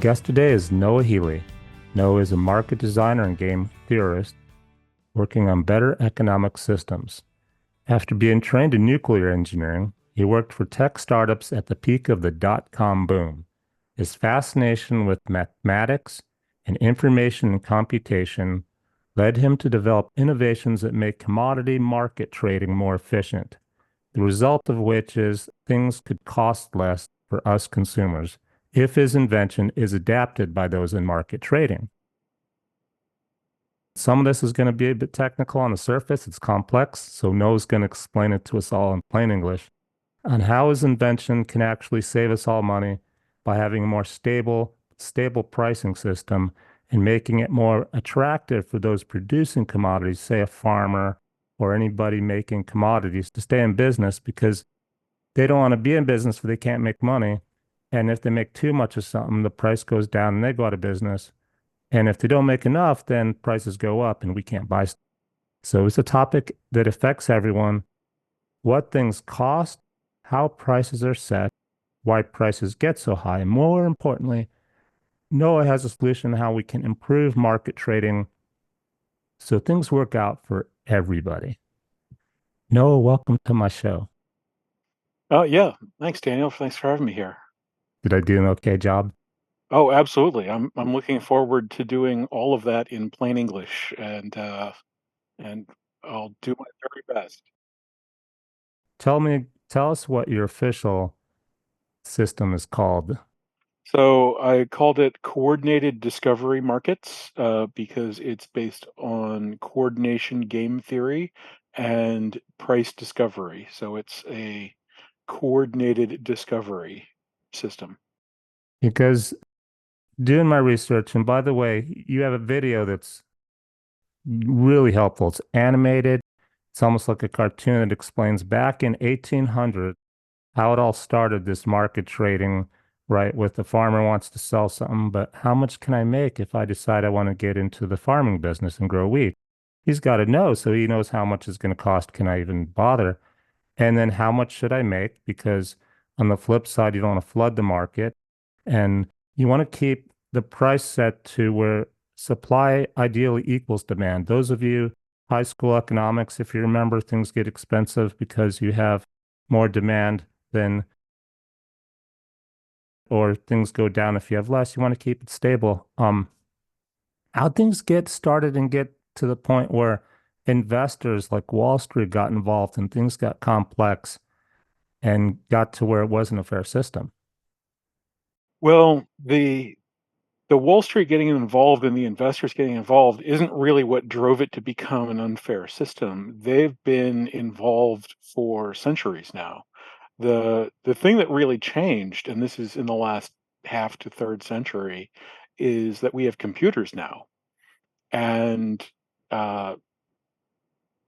guest today is Noah Healy. Noah is a market designer and game theorist working on better economic systems. After being trained in nuclear engineering, he worked for tech startups at the peak of the dot-com boom. His fascination with mathematics and information and computation led him to develop innovations that make commodity market trading more efficient, the result of which is things could cost less for us consumers if his invention is adapted by those in market trading. Some of this is going to be a bit technical on the surface. It's complex, so Noah's going to explain it to us all in plain English on how his invention can actually save us all money by having a more stable pricing system and making it more attractive for those producing commodities, say a farmer or anybody making commodities, to stay in business because they don't want to be in business if they can't make money. And if they make too much of something, the price goes down and they go out of business. And if they don't make enough, then prices go up and we can't buy stuff. So it's a topic that affects everyone. What things cost, how prices are set, why prices get so high, and more importantly, Noah has a solution how we can improve market trading so things work out for everybody. Noah, welcome to my show. Oh, yeah. Thanks, Daniel. Thanks for having me here. Did I do an okay job? Oh, absolutely. I'm looking forward to doing all of that in plain English, and I'll do my very best. Tell us what your official system is called. So I called it coordinated discovery markets because it's based on coordination game theory and price discovery. So it's a coordinated discovery system. Because doing my research, and by the way, you have a video that's really helpful. It's animated. It's almost like a cartoon that explains back in 1800 how it all started, this market trading, right? With the farmer wants to sell something, but how much can I make if I decide I want to get into the farming business and grow wheat? He's got to know so he knows how much it's going to cost. Can I even bother? And then how much should I make? Because on the flip side, you don't want to flood the market and you want to keep the price set to where supply ideally equals demand. Those of you high school economics, if you remember, things get expensive because you have more demand than, or things go down if you have less. You want to keep it stable. How things get started and get to the point where investors like Wall Street got involved and things got complex and got to where it wasn't a fair system. Well, the Wall Street getting involved and the investors getting involved isn't really what drove it to become an unfair system. They've been involved for centuries now. The thing that really changed, and this is in the last half to third century, is that we have computers now. And uh,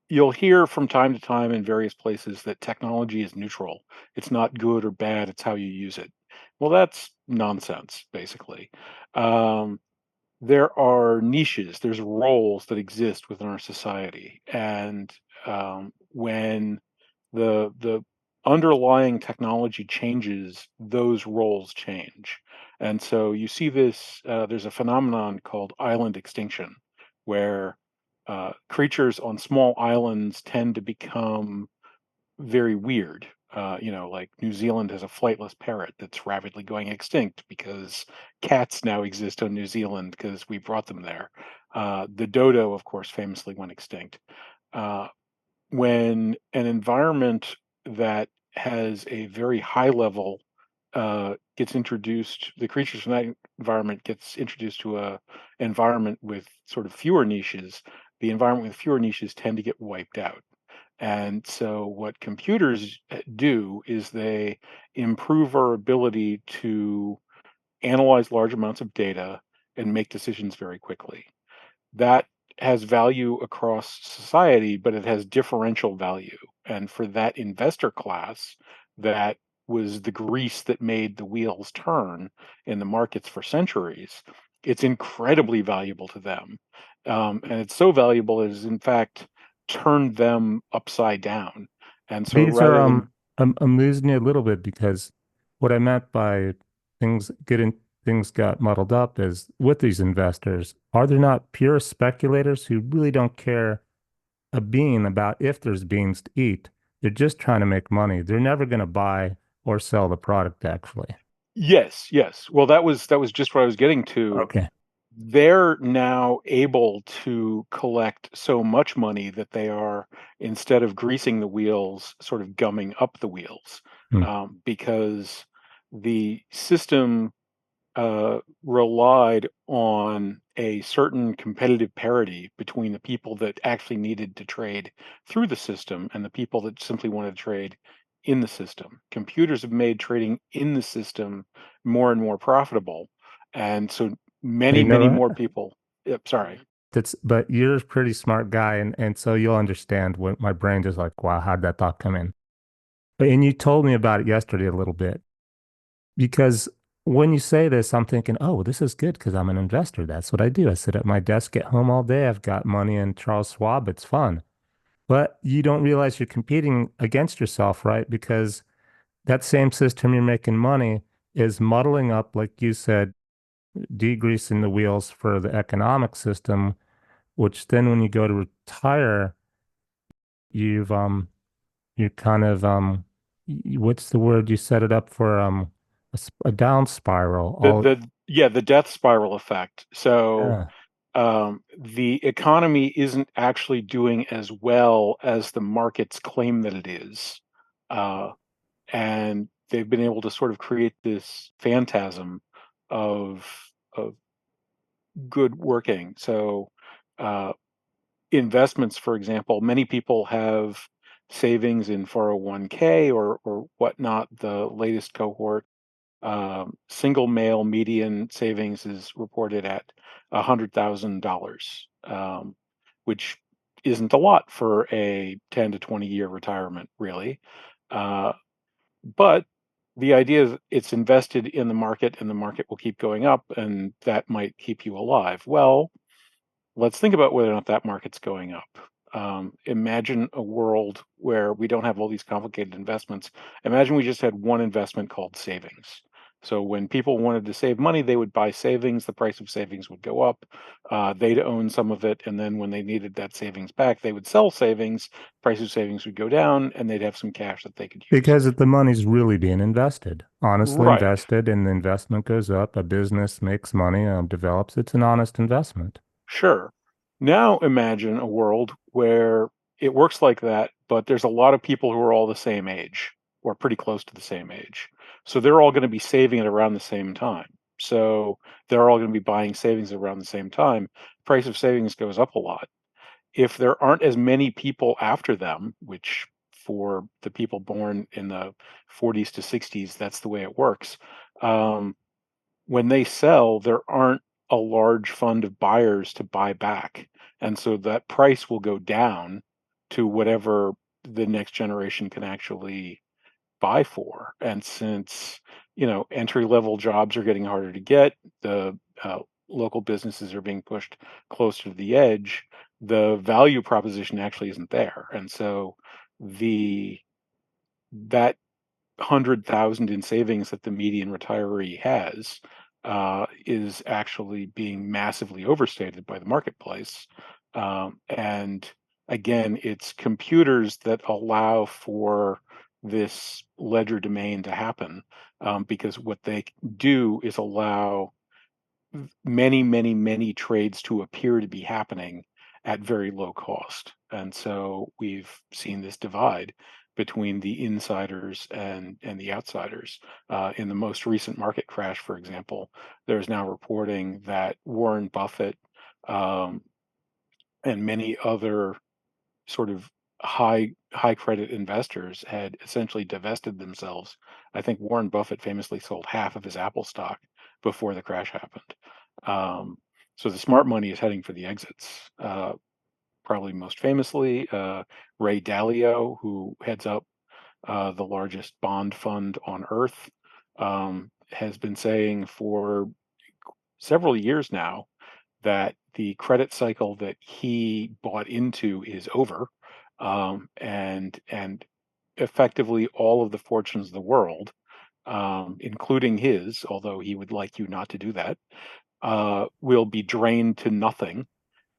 you'll hear from time to time in various places that technology is neutral. It's not good or bad, it's how you use it. Well, that's nonsense, basically. Um, there are niches, there's roles that exist within our society, and when the underlying technology changes, those roles change. And so you see this. There's a phenomenon called island extinction, where creatures on small islands tend to become very weird. Like New Zealand has a flightless parrot that's rapidly going extinct because cats now exist on New Zealand because we brought them there. The dodo, of course, famously went extinct. Uh, when an environment that has a very high level gets introduced, the creatures from that environment gets introduced to a environment with sort of fewer niches. The environment with fewer niches tend to get wiped out. And so, what computers do is they improve our ability to analyze large amounts of data and make decisions very quickly. That has value across society, but it has differential value. And for that investor class, that was the grease that made the wheels turn in the markets for centuries. It's incredibly valuable to them. And it's so valuable it has, in fact, turned them upside down. And so These are rather than I'm losing you a little bit because what I meant by things getting things got muddled up is with these investors, are there not pure speculators who really don't care a bean about if there's beans to eat? They're just trying to make money. They're never going to buy or sell the product, actually. Yes, yes. Well, that was just what I was getting to. Okay. They're now able to collect so much money that they are, instead of greasing the wheels, sort of gumming up the wheels, Hmm. because the system relied on a certain competitive parity between the people that actually needed to trade through the system and the people that simply wanted to trade in the system. Computers have made trading in the system more and more profitable. And so But many, you know many more what? people. Yep, sorry. But you're a pretty smart guy, and so you'll understand when my brain just like, wow, how'd that thought come in? And you told me about it yesterday a little bit because when you say this, I'm thinking, oh, this is good because I'm an investor. That's what I do. I sit at my desk at home all day. I've got money in Charles Schwab. It's fun. But you don't realize you're competing against yourself, right? Because that same system you're making money is muddling up, like you said, degreasing the wheels for the economic system, which then when you go to retire, you've you're kind of what's the word you set it up for a down spiral. All The death spiral effect. So yeah. the economy isn't actually doing as well as the markets claim that it is. Uh, and they've been able to sort of create this phantasm of of good working. So uh, investments, for example, many people have savings in 401k or whatnot. The latest cohort, single male median savings is reported at $100,000, which isn't a lot for a 10 to 20-year retirement, really. Uh, but the idea is it's invested in the market and the market will keep going up and that might keep you alive. Well, let's think about whether or not that market's going up. Imagine a world where we don't have all these complicated investments. Imagine we just had one investment called savings. So when people wanted to save money, they would buy savings. The price of savings would go up. They'd own some of it, and then when they needed that savings back, they would sell savings. Price of savings would go down, and they'd have some cash that they could use. Because the money's really being invested, honestly Right. invested, and the investment goes up. A business makes money, develops. It's an honest investment. Sure. Now imagine a world where it works like that, but there's a lot of people who are all the same age or pretty close to the same age. So they're all going to be saving at around the same time. So they're all going to be buying savings around the same time. Price of savings goes up a lot. If there aren't as many people after them, which for the people born in the 40s to 60s, that's the way it works. Um, when they sell, there aren't a large fund of buyers to buy back. And so that price will go down to whatever the next generation can actually buy for. And since, entry level jobs are getting harder to get, the local businesses are being pushed closer to the edge, the value proposition actually isn't there. And so the that 100,000 in savings that the median retiree has is actually being massively overstated by the marketplace. And again, it's computers that allow for this ledger domain to happen, because what they do is allow many, many, many trades to appear to be happening at very low cost. And so we've seen this divide between the insiders and the outsiders. In the most recent market crash, for example, there's now reporting that Warren Buffett um, and many other sort of high credit investors had essentially divested themselves. I think Warren Buffett famously sold half of his Apple stock before the crash happened. Um, so the smart money is heading for the exits. Probably most famously, Ray Dalio, who heads up the largest bond fund on earth, has been saying for several years now that the credit cycle that he bought into is over, and effectively all of the fortunes of the world including his, although he would like you not to do that, will be drained to nothing.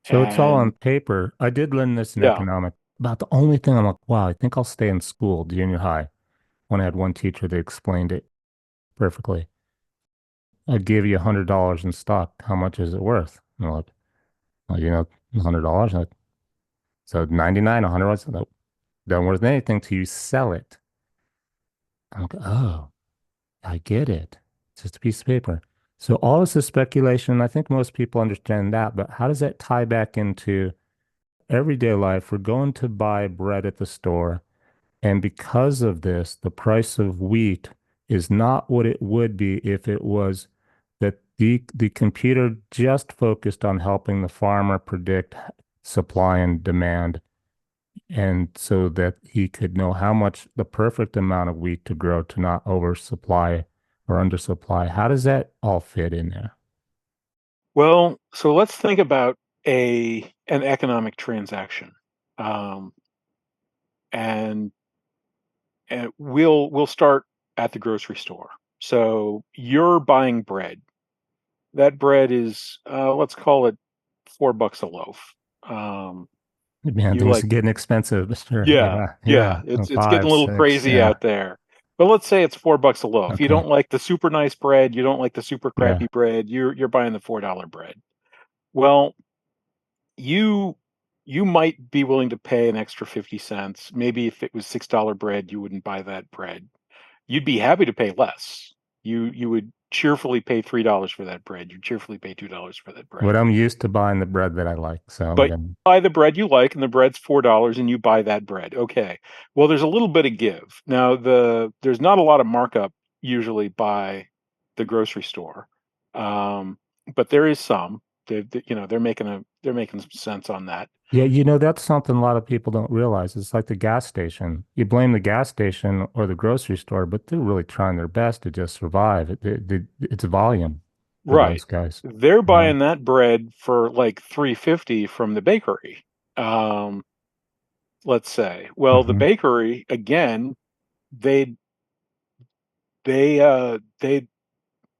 So it's all on And paper. I did learn this in yeah, economic. About the only thing I'm like, wow, I think I'll stay in school, junior high, when I had one teacher that explained it perfectly. I'd give you $100 in stock. How much is it worth? And I'm like, well, $100. So 99, 100. So that doesn't worth anything till you sell it. I'm like, oh, I get it. It's just a piece of paper. So all this is speculation. I think most people understand that, but how does that tie back into everyday life? We're going to buy bread at the store, and because of this, the price of wheat is not what it would be if it was that the computer just focused on helping the farmer predict supply and demand, and so that he could know how much the perfect amount of wheat to grow to not oversupply or undersupply. How does that all fit in there? well, so let's think about a an economic transaction, um, and we'll start at the grocery store. So you're buying bread. That bread is, let's call it $4 a loaf. Um, Man, you things like are getting expensive. Sure. Yeah, Yeah. yeah, Yeah. it's getting a Five, little six. crazy Yeah. out there. But let's say it's $4 a loaf. You Okay. don't like the super nice bread, you don't like the super Yeah. crappy bread, you're buying the $4 bread. Well, you you might be willing to pay an extra 50 cents. Maybe if it was $6 bread, you wouldn't buy that bread. You'd be happy to pay less. You would cheerfully pay $3 for that bread. You'd cheerfully pay $2 for that bread. But I'm used to buying the bread that I like. So I'm But you gonna, buy the bread you like, and the bread's $4, and you buy that bread. Okay. Well, there's a little bit of give. Now, there's not a lot of markup usually by the grocery store, um, but there is some. They're making some sense on that. yeah, that's something a lot of people don't realize. It's like the gas station. You blame the gas station or the grocery store, but they're really trying their best to just survive. It's volume for Right. those guys, They're you know? buying that bread for like 3.50 from the bakery. Um, let's say. Well, the Hmm. bakery again, they they uh they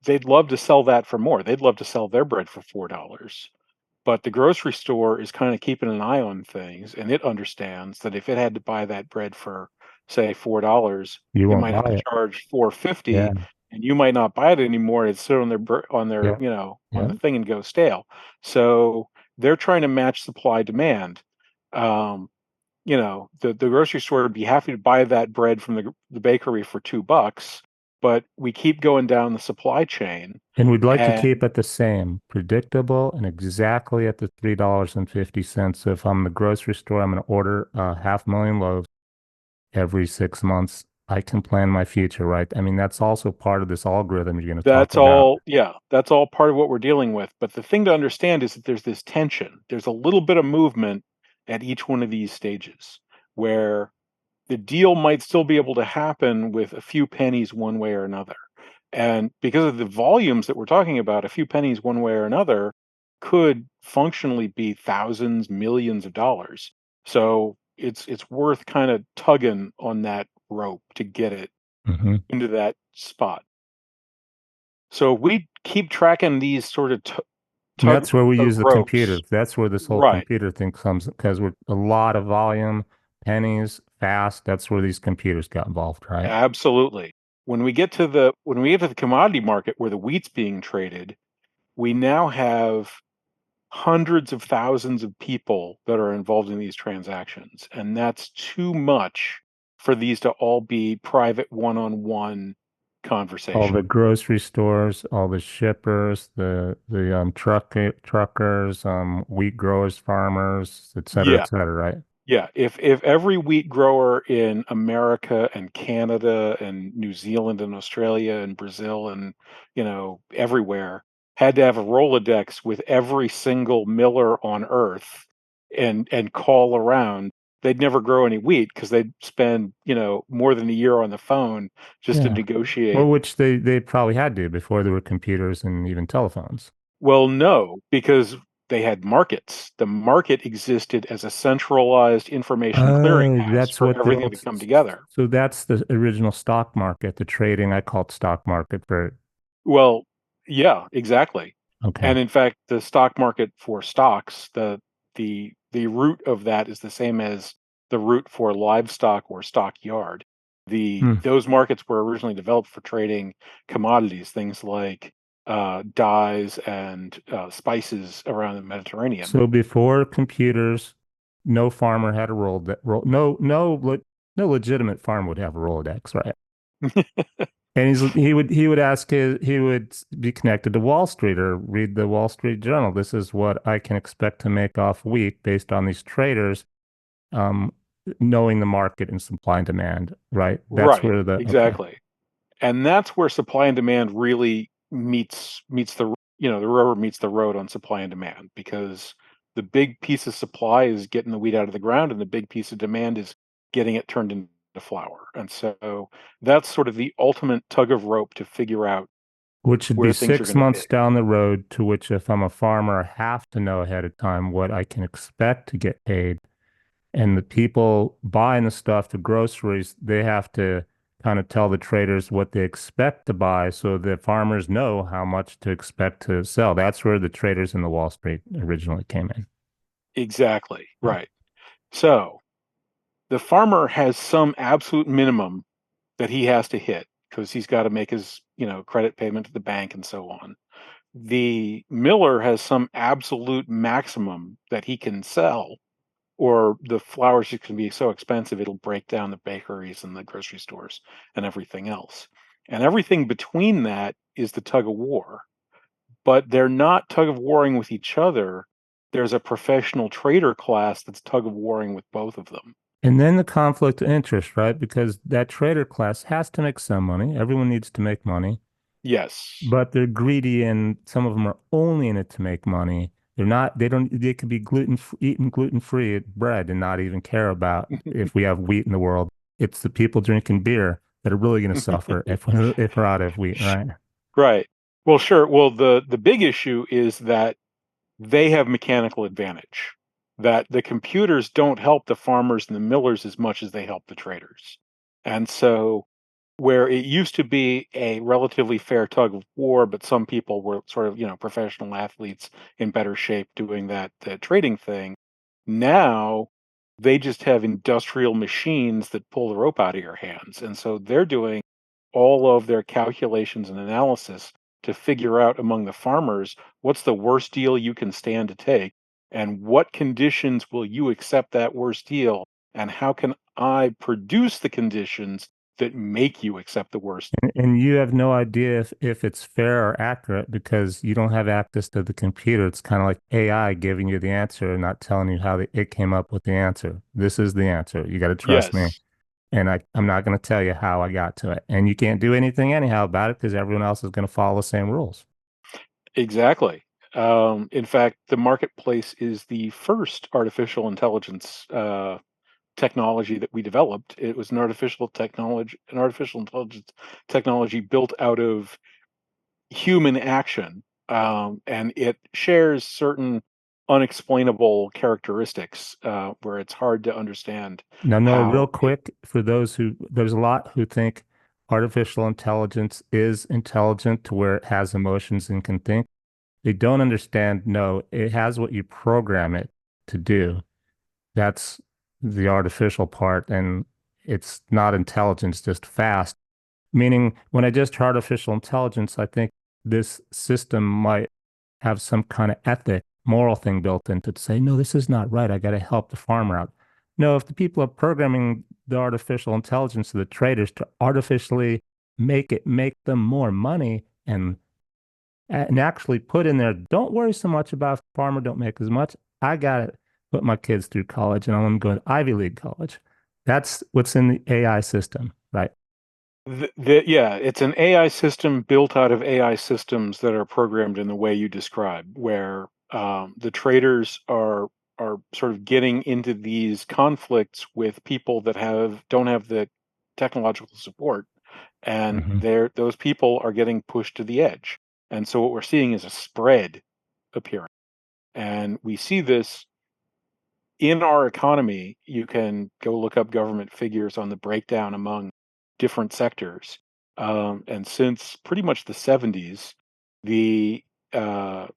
they'd love to sell that for more. They'd love to sell their bread for $4. But the grocery store is kind of keeping an eye on things, and it understands that if it had to buy that bread for, say, $4, You it won't might have buy to it. charge Yeah. 4.50, and you might not buy it anymore. It'd sit on their Yeah. on Yeah. the thing and go stale. So they're trying to match supply demand. Um, the grocery store would be happy to buy that bread from the bakery for $2, but we keep going down the supply chain, And we'd like to keep and it the same, predictable and exactly at the $3.50. So if I'm the grocery store, I'm going to order 500,000 loaves every 6 months. I can plan my future, right? I mean, that's also part of this algorithm you're going to talk that's about. all, yeah, that's all part of what we're dealing with. But the thing to understand is that there's this tension. There's a little bit of movement at each one of these stages where the deal might still be able to happen with a few pennies one way or another. And because of the volumes that we're talking about, a few pennies one way or another could functionally be thousands, millions of dollars. So it's worth kind of tugging on that rope to get it Hmm. into that spot. So we keep tracking these sort of And tug that's where we use the computer. ropes. That's where this whole Right. computer thing comes because we're a lot of volume, pennies, fast. That's where these computers got involved, right? Absolutely. When we get to the commodity market where the wheat's being traded, we now have hundreds of thousands of people that are involved in these transactions, and that's too much for these to all be private one-on-one All conversation. the grocery stores, all the shippers, the truckers, wheat growers, farmers, et Yeah. cetera, right? Yeah, if every wheat grower in America and Canada and New Zealand and Australia and Brazil and everywhere had to have a Rolodex with every single miller on earth and call around, they'd never grow any wheat because they'd spend more than a year on the phone just to Yeah. Well, negotiate. which they probably had to before there were computers and even telephones. Well, no, because they had markets. The market existed as a centralized information Oh, clearinghouse that's for what the everything old, to come together. so that's the original stock market, the trading. I call it stock market for, Well, yeah, exactly. okay. And in fact, the stock market for stocks, the root of that is the same as the root for livestock or stockyard. Hmm. Those markets were originally developed for trading commodities, things like dyes and spices around the Mediterranean. So before computers, no farmer had a no legitimate farm would have a Rolodex, right? And he would ask he would be connected to Wall Street or read the Wall Street Journal. This is what I can expect to make off wheat based on these traders, um, knowing the market and supply and demand, right? That's Right, where the okay. exactly. And that's where supply and demand really meets the the rubber meets the road on supply and demand, because the big piece of supply is getting the wheat out of the ground and the big piece of demand is getting it turned into flour. And so that's sort of the ultimate tug of rope to figure out Which should be where things are 6 months down the road, to which if I'm a farmer, I have to know ahead of time what I can expect to get paid. And the people buying the stuff, the groceries, they have to kind of tell the traders what they expect to buy so the farmers know how much to expect to sell. That's where the traders in the Wall Street originally came in. exactly Yeah. right. So the farmer has some absolute minimum that he has to hit because he's got to make his credit payment to the bank and so on. The miller has some absolute maximum that he can sell, or the flour's just going to be so expensive it'll break down the bakeries and the grocery stores and everything else. And everything between that is the tug of war. But they're not tug of warring with each other. There's a professional trader class that's tug of warring with both of them. And then the conflict of interest, right? Because that trader class has to make some money. Everyone needs to make money, Yes. but they're greedy and some of them are only in it to make money. They're not, they don't, they could be eating gluten-free bread and not even care about if we have wheat in the world. It's the people drinking beer that are really going to suffer if we're out of wheat, right? Right. Well, sure. Well, the big issue is that they have mechanical advantage, that the computers don't help the farmers and the millers as much as they help the traders. And so where it used to be a relatively fair tug of war, but some people were sort of, professional athletes in better shape doing that trading thing, now they just have industrial machines that pull the rope out of your hands. And so they're doing all of their calculations and analysis to figure out among the farmers what's the worst deal you can stand to take, and what conditions will you accept that worst deal, and how can I produce the conditions that make you accept the worst. And you have no idea if it's fair or accurate because you don't have access to the computer. It's kind of like AI giving you the answer and not telling you how it came up with the answer. This is the answer. You got to trust me. Yes, And I'm not going to tell you how I got to it. And you can't do anything anyhow about it because everyone else is going to follow the same rules. exactly. In fact, the marketplace is the first artificial intelligence technology that we developed. It was an artificial intelligence technology built out of human action, and it shares certain unexplainable characteristics where it's hard to understand Now, Noah, real how it. quick, for those who, there's a lot who think artificial intelligence is intelligent to where it has emotions and can think. They don't understand, no, it has what you program it to do. That's the artificial part, and it's not intelligence, just fast. Meaning, when I just heard artificial intelligence, I think this system might have some kind of ethic, moral thing built into it to say, no, this is not right. I got to help the farmer out. No, if the people are programming the artificial intelligence of the traders to artificially make them more money and actually put in there, don't worry so much about if the farmer don't make as much. I got to put my kids through college and I want them to go to Ivy League college. That's what's in the AI system, right? Yeah, it's an AI system built out of AI systems that are programmed in the way you described, where the traders are sort of getting into these conflicts with people that don't have the technological support, and Hmm. those people are getting pushed to the edge. And so what we're seeing is a spread appearing. And we see this in our economy. You can go look up government figures on the breakdown among different sectors. And since pretty much the 70s, the uh,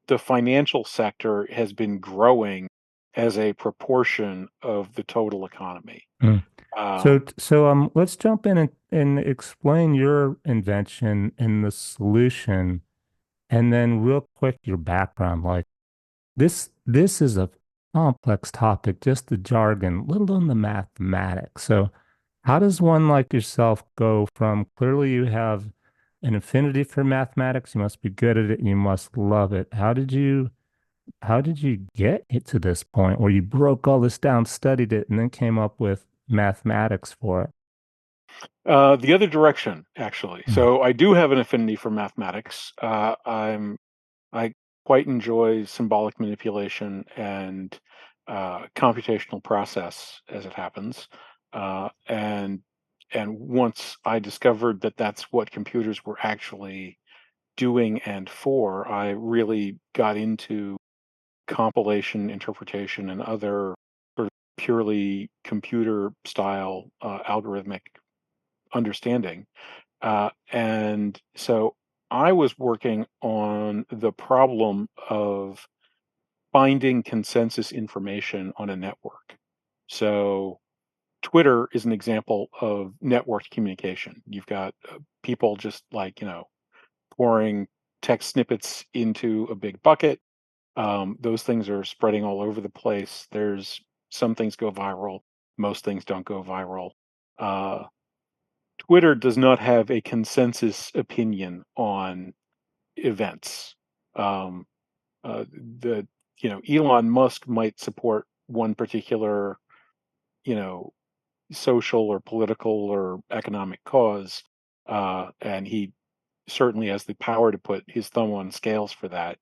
the financial sector has been growing as a proportion of the total economy. Mm. So, Um, let's jump in and explain your invention and the solution, and then real quick your background. Like this is a complex topic, just the jargon, let alone the mathematics. So, how does one like yourself go from clearly you have an affinity for mathematics, you must be good at it, you must love it. How did you get it to this point where you broke all this down, studied it, and then came up with mathematics for it? the other direction, actually. Mm. So I do have an affinity for mathematics. I quite enjoy symbolic manipulation and computational process, as it happens. And once I discovered that that's what computers were actually doing and for, I really got into compilation, interpretation, and other sort of purely computer style algorithmic understanding. And so I was working on the problem of finding consensus information on a network. So Twitter is an example of networked communication. You've got people just like, pouring text snippets into a big bucket. Those things are spreading all over the place. There's some things go viral, most things don't go viral. Uh, Twitter does not have a consensus opinion on events. Um, the Elon Musk might support one particular you know social or political or economic cause, and he certainly has the power to put his thumb on scales for that.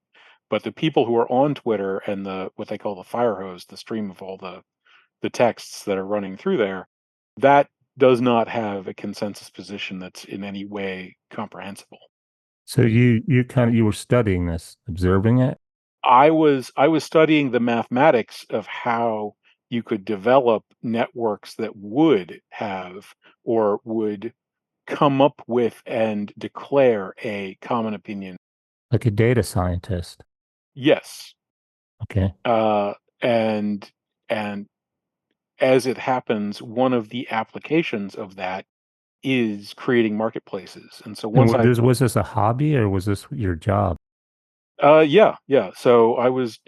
But the people who are on Twitter and the what they call the fire hose, the stream of all the texts that are running through there, that does not have a consensus position that's in any way comprehensible. So you were studying this, observing it. I was studying the mathematics of how you could develop networks that would have or would come up with and declare a common opinion. Like a data scientist. Yes. Okay. Uh, and and as it happens, one of the applications of that is creating marketplaces. And so And once I was this a hobby or was this your job? Yeah, yeah. So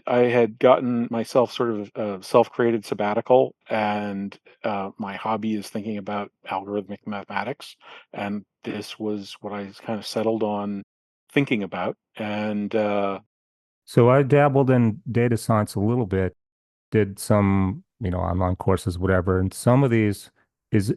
I had gotten myself sort of a self-created sabbatical, and my hobby is thinking about algorithmic mathematics, and this was what I kind of settled on thinking about. And So I dabbled in data science a little bit, did some, online courses, whatever. And some of these, is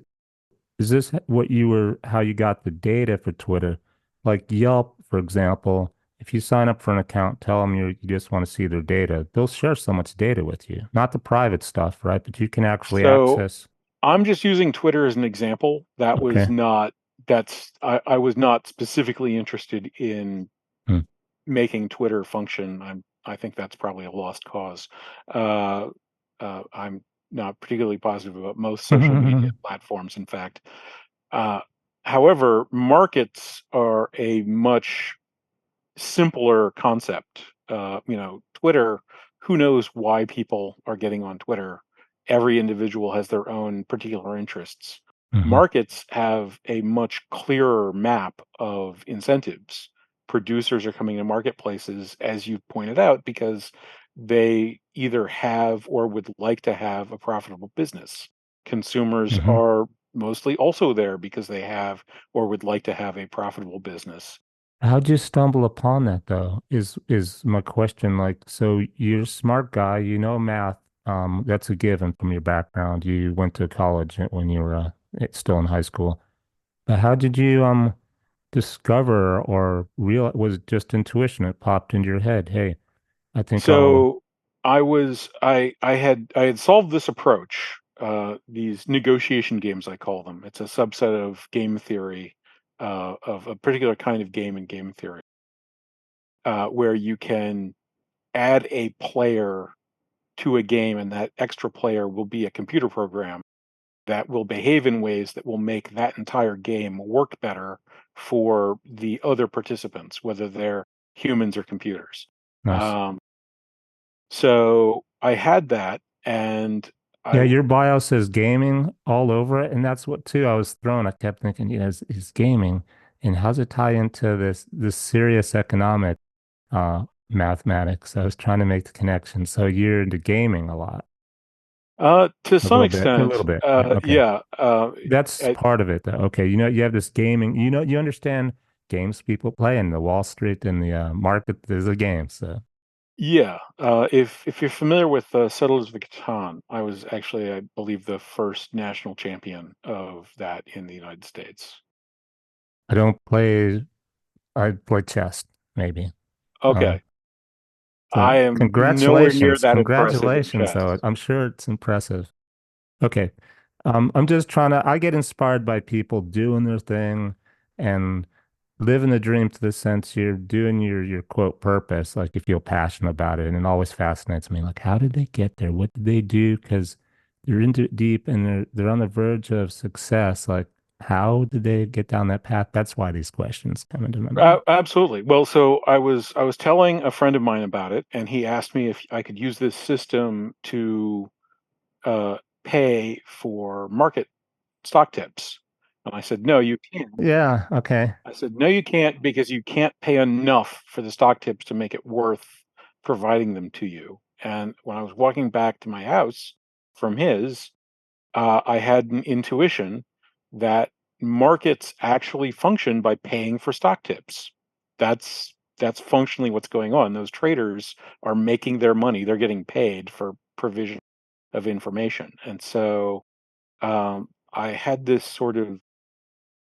is this what you were, how you got the data for Twitter? Like Yelp, for example, if you sign up for an account, tell them you just want to see their data, they'll share so much data with you. Not the private stuff, right? But you can actually so access. I'm just using Twitter as an example. That was Okay. not that's I was not specifically interested in Hmm. making Twitter function. I think that's probably a lost cause. Uh, I'm not particularly positive about most social media platforms, in fact. Uh, However, markets are a much simpler concept. Twitter, who knows why people are getting on Twitter? Every individual has their own particular interests. Hmm. Markets have a much clearer map of incentives. Producers are coming to marketplaces, as you pointed out, because they either have or would like to have a profitable business. Consumers Hmm. are mostly also there because they have or would like to have a profitable business. How'd you stumble upon that though? Is my question. Like, so you're a smart guy, you know math. That's a given from your background. You went to college when you were still in high school. But how did you discover or real was it just intuition? It popped into your head. Hey, I think I'll. So I had solved this approach, these negotiation games I call them. It's a subset of game theory, of a particular kind of game in game theory. where you can add a player to a game, and that extra player will be a computer program that will behave in ways that will make that entire game work better for the other participants, whether they're humans or computers. Nice. Um, so I had that, and Yeah, I your bio says gaming all over it, and that's what too I was thrown. I kept thinking, is gaming, and how's it tie into this serious economic mathematics? I was trying to make the connection. So you're into gaming a lot, to a some little bit, a extent, little bit. Yeah, okay. yeah, That's uh, part of it though. Okay, you have this gaming, you understand games people play in the Wall Street and the market. There's a game, so yeah. If you're familiar with Settlers of Catan, I was actually, I believe, the first national champion of that in the United States. I don't play. I play chess, maybe. Um, Okay, so I am nowhere near congratulations, that impressive at congratulations. chess. So I'm sure it's impressive. Okay. I'm just trying to, I get inspired by people doing their thing and living the dream to the sense you're doing your quote purpose, like you feel passionate about it. And it always fascinates me. Like, how did they get there? What did they do? Because they're into it deep and they're on the verge of success. Like, how did they get down that path? That's why these questions come into my mind. Absolutely. Well, so I was telling a friend of mine about it, and he asked me if I could use this system to uh, pay for market stock tips, and I said, "No, you can't." Yeah, okay. I said, "No, you can't, because you can't pay enough for the stock tips to make it worth providing them to you." And when I was walking back to my house from his, I had an intuition that markets actually function by paying for stock tips. That's functionally what's going on. Those traders are making their money. They're getting paid for provision of information. And so I had this sort of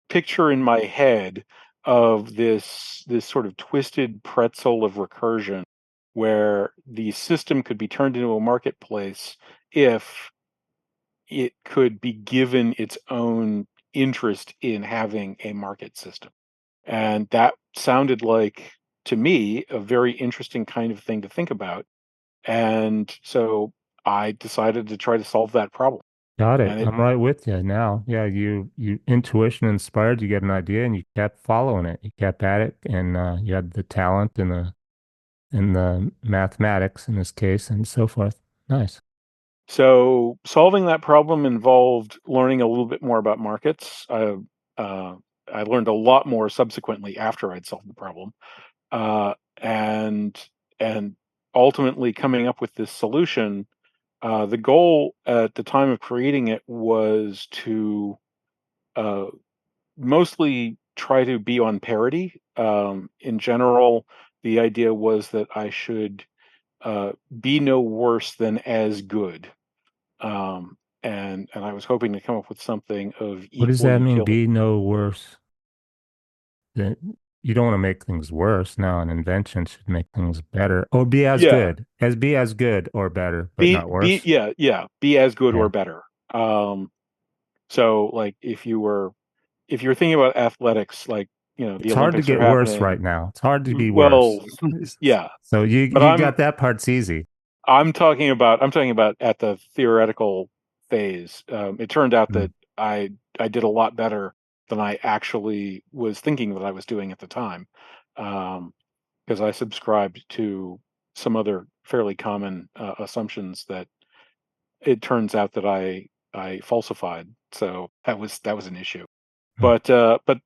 picture in my head of this sort of twisted pretzel of recursion, where the system could be turned into a marketplace if it could be given its own interest in having a market system. And that sounded like, to me, a very interesting kind of thing to think about. And so I decided to try to solve that problem. Got it. And it I'm right with you now. Yeah, you intuition inspired, you get an idea and you kept following it. You kept at it and you had the talent and the mathematics in this case and so forth. Nice. So solving that problem involved learning a little bit more about markets. Uh, I learned a lot more subsequently after I'd solved the problem, uh, and and ultimately coming up with this solution. The goal at the time of creating it was to uh, mostly try to be on parity. In general, the idea was that I should uh, be no worse than as good, and I was hoping to come up with something of What does equal that mean? utility. Be no worse than you don't want to make things worse. No, an invention should make things better or be as Yeah, good. Be as good or better, but be not be worse. yeah yeah be as good or Yeah. better. So like if you're thinking about athletics, like the It's hard to Olympics are get worse happening. right now. It's hard to be Well, worse. yeah, So but you got that part's easy. I'm talking about at the theoretical phase. It turned out Mm. that I did a lot better than I actually was thinking that I was doing at the time, because I subscribed to some other fairly common assumptions that it turns out that I falsified. So that was an issue. Mm. But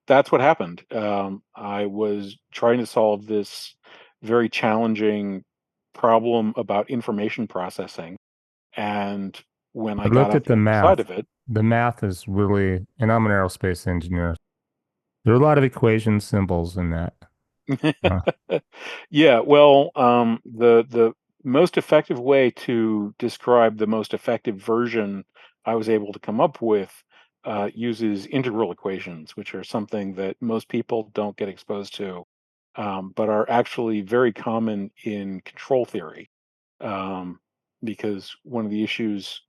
that's what happened. I was trying to solve this very challenging problem about information processing, and when I I got looked out at the the other side math. of it, The math is really, and I'm an aerospace engineer. There are a lot of equation symbols in that. Uh, yeah, well, the most effective way to describe the most effective version I was able to come up with uses integral equations, which are something that most people don't get exposed to, but are actually very common in control theory. Um, because one of the issues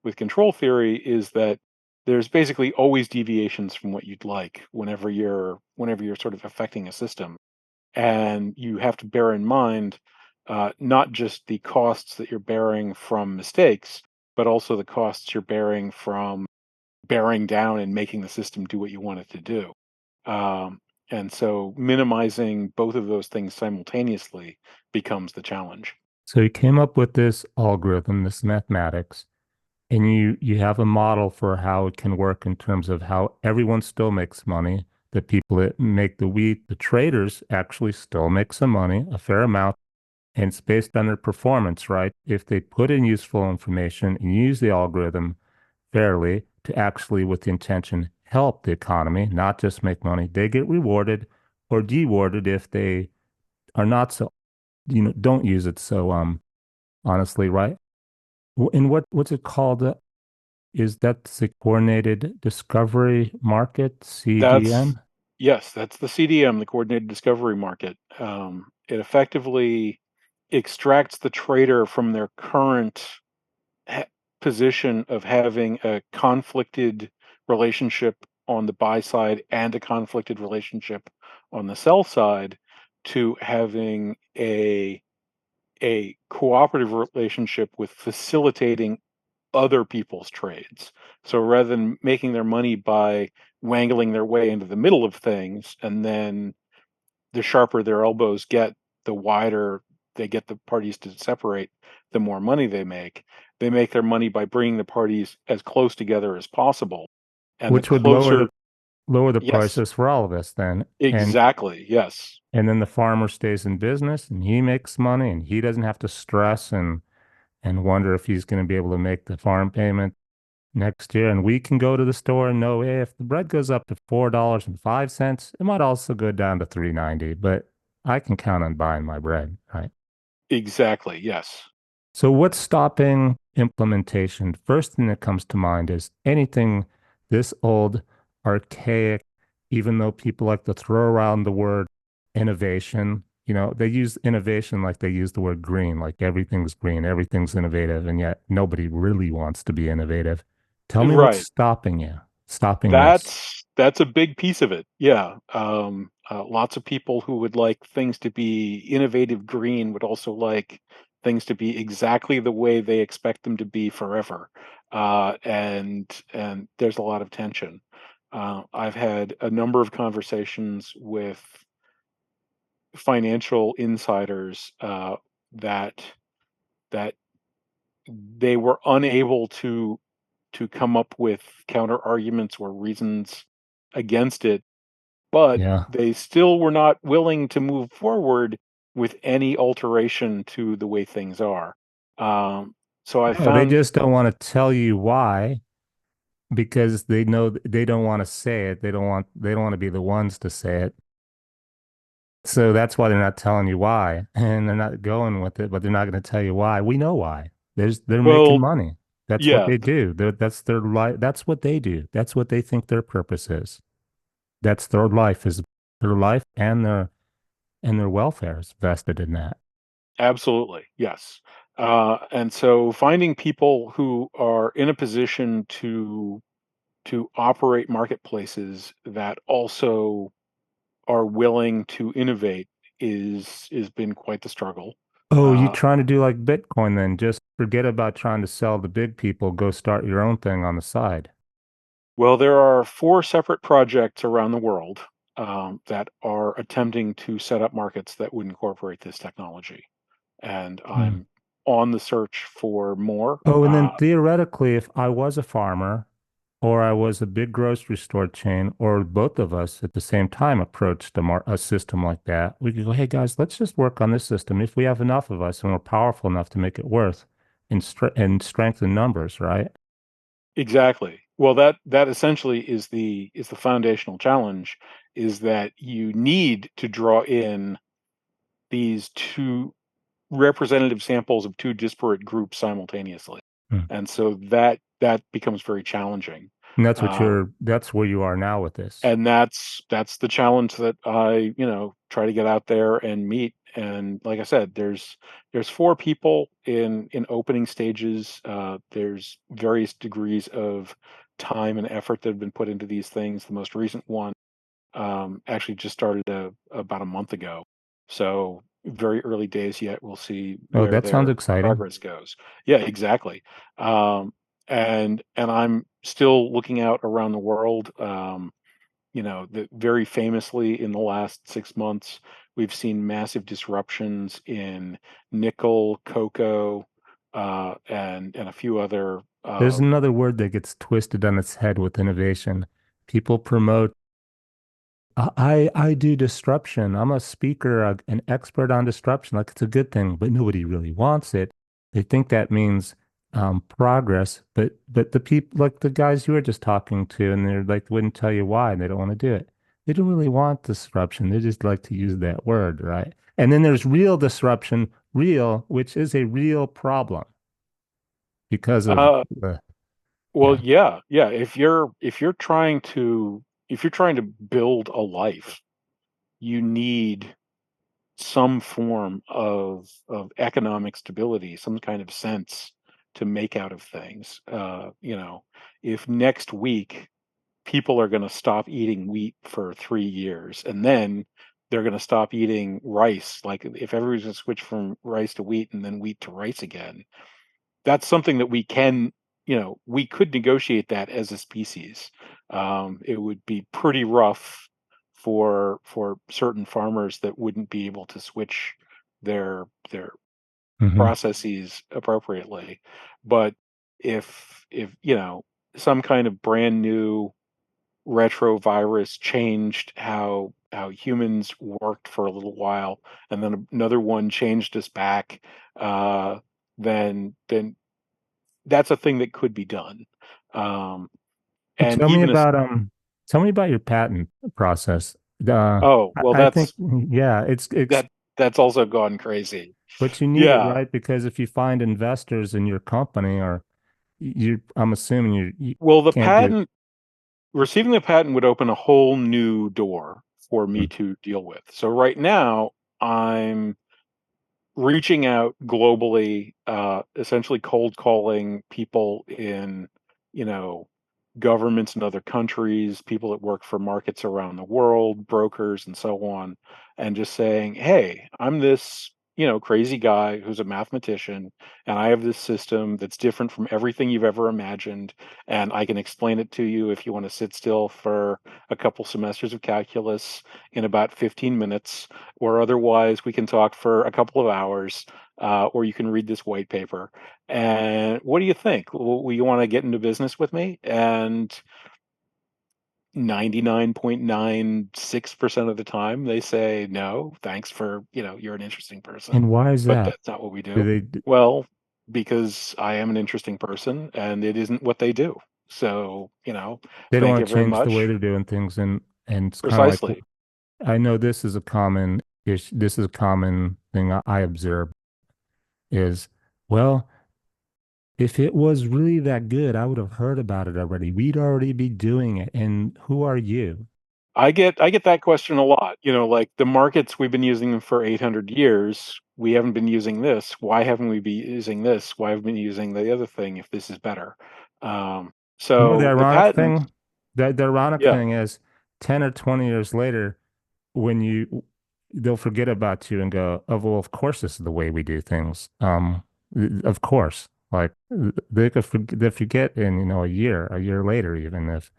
with control theory is that there's basically always deviations from what you'd like whenever you're sort of affecting a system. And you have to bear in mind not just the costs that you're bearing from mistakes, but also the costs you're bearing from bearing down and making the system do what you want it to do. Um, and so minimizing both of those things simultaneously becomes the challenge. So you came up with this algorithm, this mathematics, and you have a model for how it can work in terms of how everyone still makes money. The people that make the wheat, the traders actually still make some money, a fair amount, and it's based on their performance, right? If they put in useful information and use the algorithm fairly to actually, with the intention, help the economy, not just make money, they get rewarded or dewarded if they are not so, don't use it so honestly, right? And what's it called? Is that the Coordinated Discovery Market, That's CDM? Yes, that's the CDM, the Coordinated Discovery Market. It effectively extracts the trader from their current ha- position of having a conflicted relationship on the buy side and a conflicted relationship on the sell side to having a cooperative relationship with facilitating other people's trades. So rather than making their money by wangling their way into the middle of things, and then the sharper their elbows get, the wider they get the parties to separate, the more money they make. They make their money by bringing the parties as close together as possible. And the Which would lower closer, the yes, prices for all of us then. exactly, yes, And then the farmer stays in business and he makes money and he doesn't have to stress and wonder if he's going to be able to make the farm payment next year. And we can go to the store and know, hey, if the bread goes up to $4.05, it might also go down to 3.90, but I can count on buying my bread, right? exactly, yes. So what's stopping implementation? First thing that comes to mind is anything this old, archaic, even though people like to throw around the word innovation, they use innovation like they use the word green, like everything's green, everything's innovative, and yet nobody really wants to be innovative. Tell me what's Right. stopping you, stopping this. That's a big piece of it. Yeah. Lots of people who would like things to be innovative green would also like things to be exactly the way they expect them to be forever. And there's a lot of tension. I've had a number of conversations with financial insiders that that they were unable to come up with counter arguments or reasons against it, but Yeah. they still were not willing to move forward with any alteration to the way things are. Um, so I No, they found, just don't want to tell you why because they know they don't want to say it. They don't want to be the ones to say it. So that's why they're not telling you why, and they're not going with it, but they're not going to tell you why. We know why. They're making well, money. That's what yeah, they do. That's their life. That's what they do. That's what they think their purpose is. That's their life is their life and their welfare is vested in that. absolutely, yes. And so finding people who are in a position to operate marketplaces that also are willing to innovate is been quite the struggle. Oh, you Uh, trying to do like Bitcoin then? Just forget about trying to sell the big people. Go start your own thing on the side. well, there are four separate projects around the world that are attempting to set up markets that would incorporate this technology, and Hmm. I'm on the search for more. Oh, and then theoretically, if I was a farmer or I was a big grocery store chain, or both of us at the same time approached a system like that, we could go, hey guys, let's just work on this system. If we have enough of us and we're powerful enough to make it worth in strength in numbers, right? Exactly. Well, that essentially is the foundational challenge, is that you need to draw in these two representative samples of two disparate groups simultaneously. Hmm. And so that becomes very challenging. And Uh, that's where you are now with this. and that's the challenge that I, try to get out there and meet. And like I said, there's four people in opening stages. There's various degrees of time and effort that have been put into these things. The most recent one actually just started about a month ago. So very early days yet. We'll see Oh, where that sounds their exciting. progress goes. Yeah, exactly. And I'm still looking out around the world. Very famously in the last 6 months, we've seen massive disruptions in nickel, cocoa, and a few other. There's another word that gets twisted on its head with innovation. People promote, I do disruption. I'm a speaker, an expert on disruption. Like it's a good thing, but nobody really wants it. They think that means progress, but the people like the guys you were just talking to, and they're like wouldn't tell you why they don't want to do it. They don't really want disruption. They just like to use that word, right? And then there's real disruption, real, which is a real problem because of uh, the well, yeah. yeah, yeah. If you're trying to build a life, you need some form of economic stability, some kind of sense to make out of things. If next week people are going to stop eating wheat for 3 years, and then they're going to stop eating rice, like if everybody's going to switch from rice to wheat and then wheat to rice again, that's something that we could negotiate that as a species. It would be pretty rough for certain farmers that wouldn't be able to switch their Hmm. processes appropriately. But if some kind of brand new retrovirus changed how humans worked for a little while, and then another one changed us back, then that's a thing that could be done. Um, Well, and even as tell me about your patent process. Uh, Oh, well, I think, that's yeah, that that's also gone crazy. but you need it, Yeah. right? Because if you find investors in your company or I'm assuming you Well, the can't do, patent receiving the patent would open a whole new door for me mm, to deal with. So right now, I'm reaching out globally, essentially cold calling people in, you know, governments in other countries, people that work for markets around the world, brokers, and so on, and just saying, "Hey, I'm this, crazy guy who's a mathematician, and I have this system that's different from everything you've ever imagined, and I can explain it to you if you want to sit still for a couple semesters of calculus in about 15 minutes, or otherwise we can talk for a couple of hours, or you can read this white paper. And what do you think? You want to get into business with me?" And 99.96% of the time they say, "No, thanks for, you're an interesting person, and why is but that? that's not what we Do do." they, Well, because I am an interesting person and it isn't what they do. So, they don't thank you want to very change the way much. they're doing things and it's kind of like Precisely. I know this is a common issue. This is a common thing I observe is, well, if it was really that good, I would have heard about it already. We'd already be doing it. And who are you? I get that question a lot. Like the markets, we've been using them for 800 years. We haven't been using this. Why haven't we been using this? Why have we been using the other thing if this is better? You know, So the patent, the ironic yeah, thing is 10 or 20 years later, when they'll forget about you and go, oh, well, of course, this is the way we do things. Of course, like they forget in, a year later, even if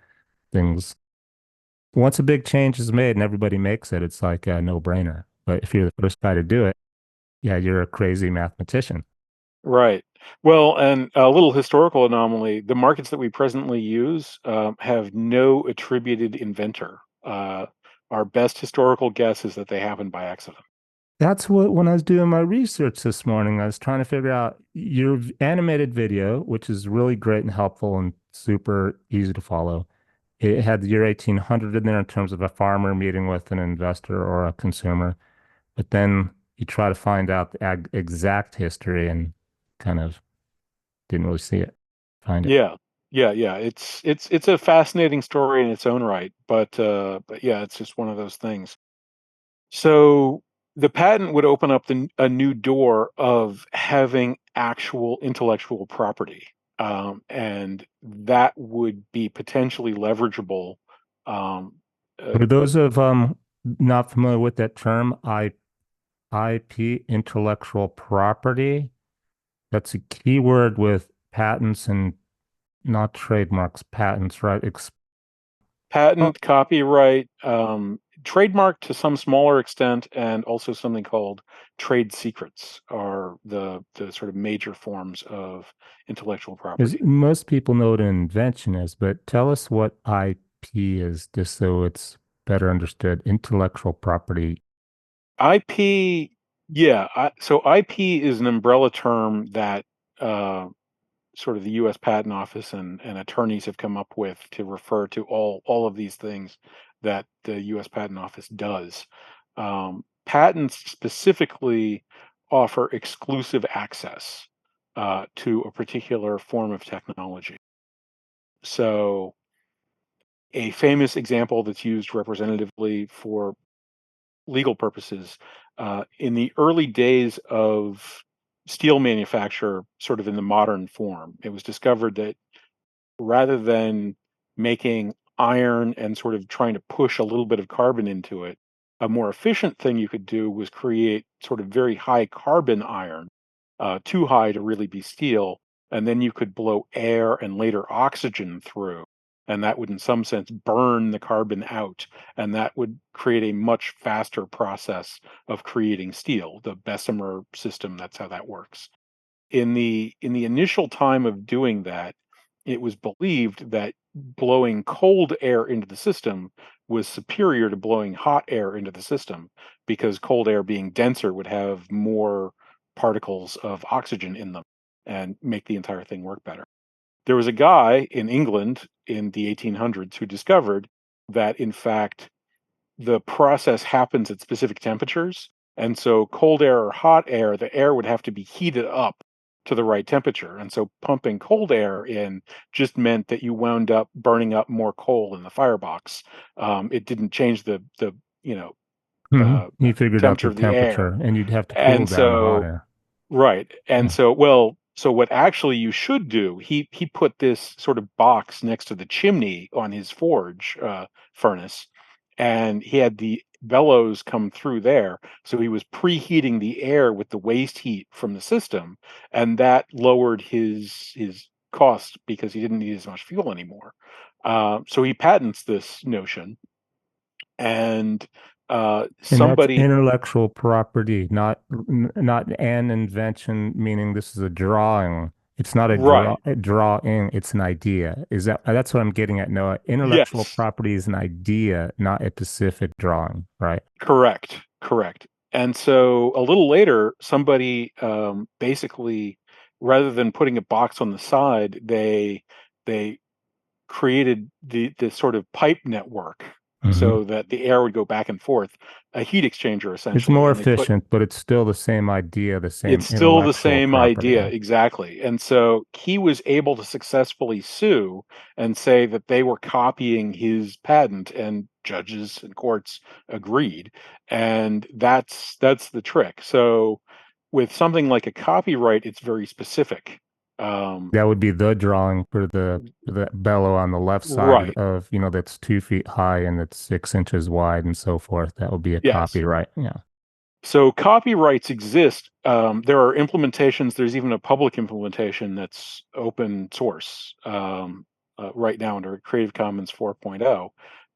things, once a big change is made and everybody makes it, it's like a no-brainer. But if you're the first guy to do it, yeah, you're a crazy mathematician. right. Well, and a little historical anomaly: the markets that we presently use have no attributed inventor. Our best historical guess is that they happened by accident. That's what, when I was doing my research this morning, I was trying to figure out your animated video, which is really great and helpful and super easy to follow. It had the year 1800 in there in terms of a farmer meeting with an investor or a consumer. But then you try to find out the exact history and kind of didn't really see it, find it. Yeah. Yeah, yeah. It's a fascinating story in its own right, but yeah, it's just one of those things. So the patent would open up a new door of having actual intellectual property, and that would be potentially leverageable. Um, uh, For those of not familiar with that term, IP, intellectual property. That's a keyword with patents and not trademarks, patents, right? Oh, Patent, copyright, trademark to some smaller extent, and also something called trade secrets are the sort of major forms of intellectual is property. most people know what an invention is, but tell us what IP is, just so it's better understood. Intellectual property. IP, yeah. So IP is an umbrella term that uh, sort of the U.S. Patent Office and attorneys have come up with to refer to all of these things that the U.S. Patent Office does. Patents specifically offer exclusive access to a particular form of technology. So, a famous example that's used representatively for legal purposes, in the early days of steel manufacture, sort of in the modern form, it was discovered that rather than making iron and sort of trying to push a little bit of carbon into it, a more efficient thing you could do was create sort of very high carbon iron, too high to really be steel, and then you could blow air and later oxygen through. And that would, in some sense, burn the carbon out, and that would create a much faster process of creating steel. The Bessemer system, that's how that works. In the initial time of doing that, it was believed that blowing cold air into the system was superior to blowing hot air into the system because cold air being denser would have more particles of oxygen in them and make the entire thing work better. There was a guy in England in the 1800s who discovered that, in fact, the process happens at specific temperatures. And so cold air or hot air, the air would have to be heated up to the right temperature. And so pumping cold air in just meant that you wound up burning up more coal in the firebox. It didn't change the you know He figured out temperature the of the air. temperature, and you'd have to cool And down the hot so air. right. And Hmm. so, well, so what actually you should do, he put this sort of box next to the chimney on his forge furnace, and he had the bellows come through there. So he was preheating the air with the waste heat from the system, and that lowered his cost because he didn't need as much fuel anymore. So he patents this notion, and And that's somebody, intellectual property, not an invention, meaning this is a drawing. It's not right? a drawing, it's an idea. Is that's what I'm getting at, Noah. Intellectual Yes. property is an idea, not a specific drawing, right? Correct, correct. And so a little later, somebody basically, rather than putting a box on the side, they created the sort of pipe network Hmm. so that the air would go back and forth, a heat exchanger It's essentially. more And they put efficient, but it's still the same idea, the same it's still the intellectual same property. idea, exactly. And so he was able to successfully sue and say that they were copying his patent, and judges and courts agreed. And that's the trick. So with something like a copyright, it's very specific. Um, That would be the drawing for the bellow on the left side right. of, that's 2 feet high and it's 6 inches wide and so forth. That would be a Yes. copyright. Yeah. So copyrights exist. There are implementations. There's even a public implementation that's open source right now under Creative Commons 4.0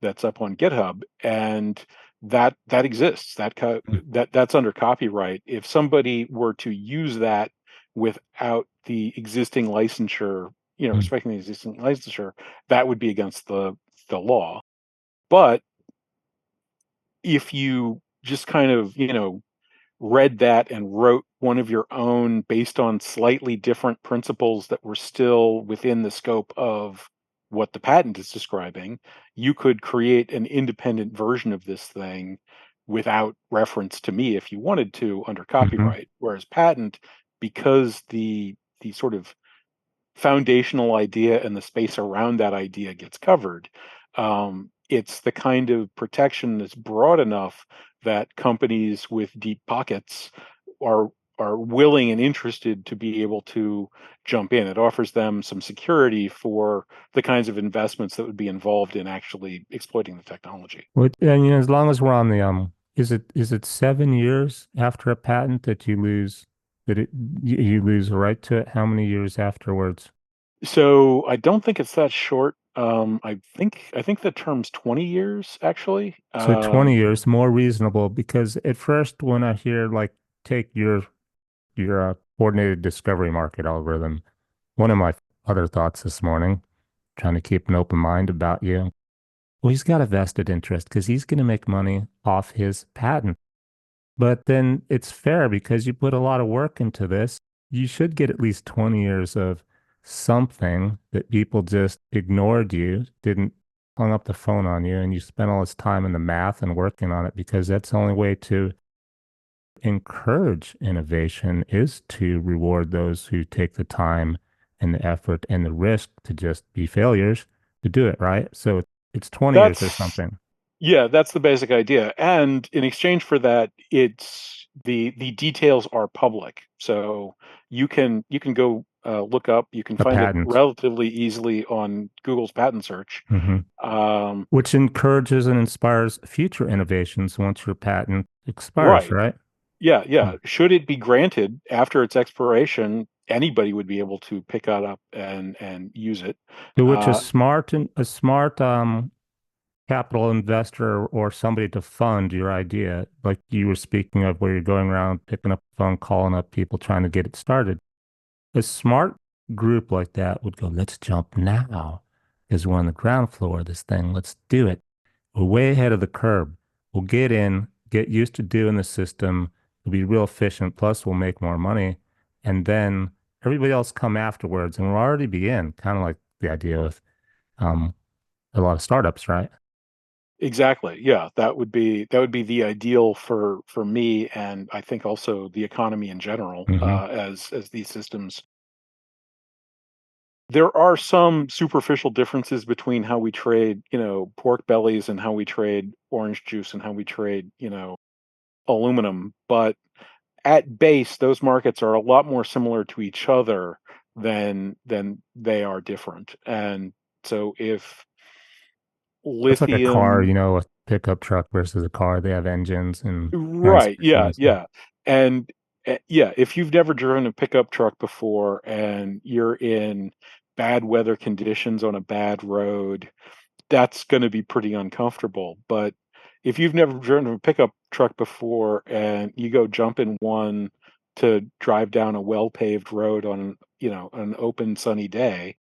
that's up on GitHub, and that exists. That's under copyright. If somebody were to use that without the existing licensure, Mhm. respecting the existing licensure, that would be against the law. But if you just kind of, read that and wrote one of your own based on slightly different principles that were still within the scope of what the patent is describing, you could create an independent version of this thing without reference to me if you wanted to under Mhm. copyright. Whereas patent, because the sort of foundational idea and the space around that idea gets covered. It's the kind of protection that's broad enough that companies with deep pockets are are willing and interested to be able to jump in. It offers them some security for the kinds of investments that would be involved in actually exploiting the technology. And as long as we're on the Is it 7 years after a patent that you lose you lose the right to it? How many years afterwards? So I don't think it's that short. I think the term's 20 years actually. So 20 years, more reasonable, because at first when I hear like take your coordinated discovery market algorithm, one of my other thoughts this morning, trying to keep an open mind about you. Well, he's got a vested interest because he's going to make money off his patent. But then it's fair because you put a lot of work into this. You should get at least 20 years of something that people just ignored you, didn't hung up the phone on you, and you spent all this time in the math and working on it because that's the only way to encourage innovation is to reward those who take the time and the effort and the risk to just be failures to do it, right? So it's 20 years or that's something. Yeah, that's the basic idea. And in exchange for that, it's the details are public. So you can go look up, you can A find it patent. relatively easily on Google's patent search. Hmm. Um, Which encourages and inspires future innovations once your patent expires, right. right? Yeah, yeah. Hmm. Should it be granted after its expiration, anybody would be able to pick that up and use it. To which Uh, a smart capital investor or somebody to fund your idea, like you were speaking of, where you're going around picking up the phone, calling up people trying to get it started. A smart group like that would go, let's jump now because we're on the ground floor of this thing. Let's do it. We're way ahead of the curve. We'll get in, get used to doing the system. We'll be real efficient. Plus, we'll make more money. And then everybody else come afterwards, and we'll already be in, kind of like the idea with um, a lot of startups, right? exactly. Yeah, that would be the ideal for me, and I think also the economy in general, Hmm. as these systems. There are some superficial differences between how we trade, pork bellies and how we trade orange juice and how we trade, aluminum. But at base, those markets are a lot more similar to each other than they are different. And so if It's like a car, lithium. a pickup truck versus a car. They have engines and Right, transmission yeah, and stuff. yeah, and, yeah, if you've never driven a pickup truck before and you're in bad weather conditions on a bad road, that's gonna be pretty uncomfortable. But if you've never driven a pickup truck before and you go jump in one to drive down a well-paved road on, an open, sunny day,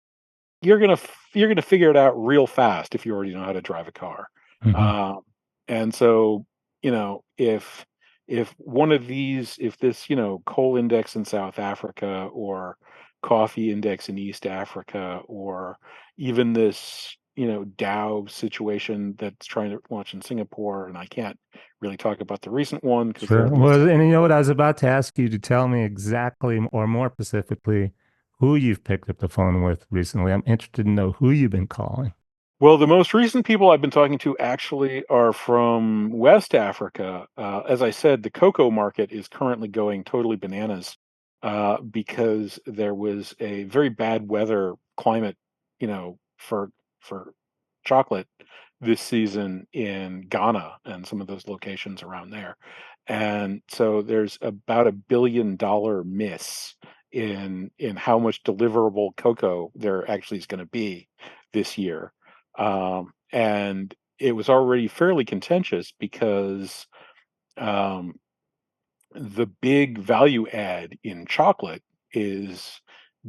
you're gonna figure it out real fast if you already know how to drive a car. Hmm. Um, and so, if one of these, if this, coal index in South Africa or coffee index in East Africa, or even this, Dow situation that's trying to launch in Singapore, and I can't really talk about the recent one because Sure. they're these. Well, and you know what? I was about to ask you to tell me exactly or more specifically who you've picked up the phone with recently. I'm interested to know who you've been calling. Well, the most recent people I've been talking to actually are from West Africa. As I said, the cocoa market is currently going totally bananas because there was a very bad weather climate, for chocolate this season in Ghana and some of those locations around there. And so there's about $1 billion miss in how much deliverable cocoa there actually is going to be this year. And it was already fairly contentious because um, the big value add in chocolate is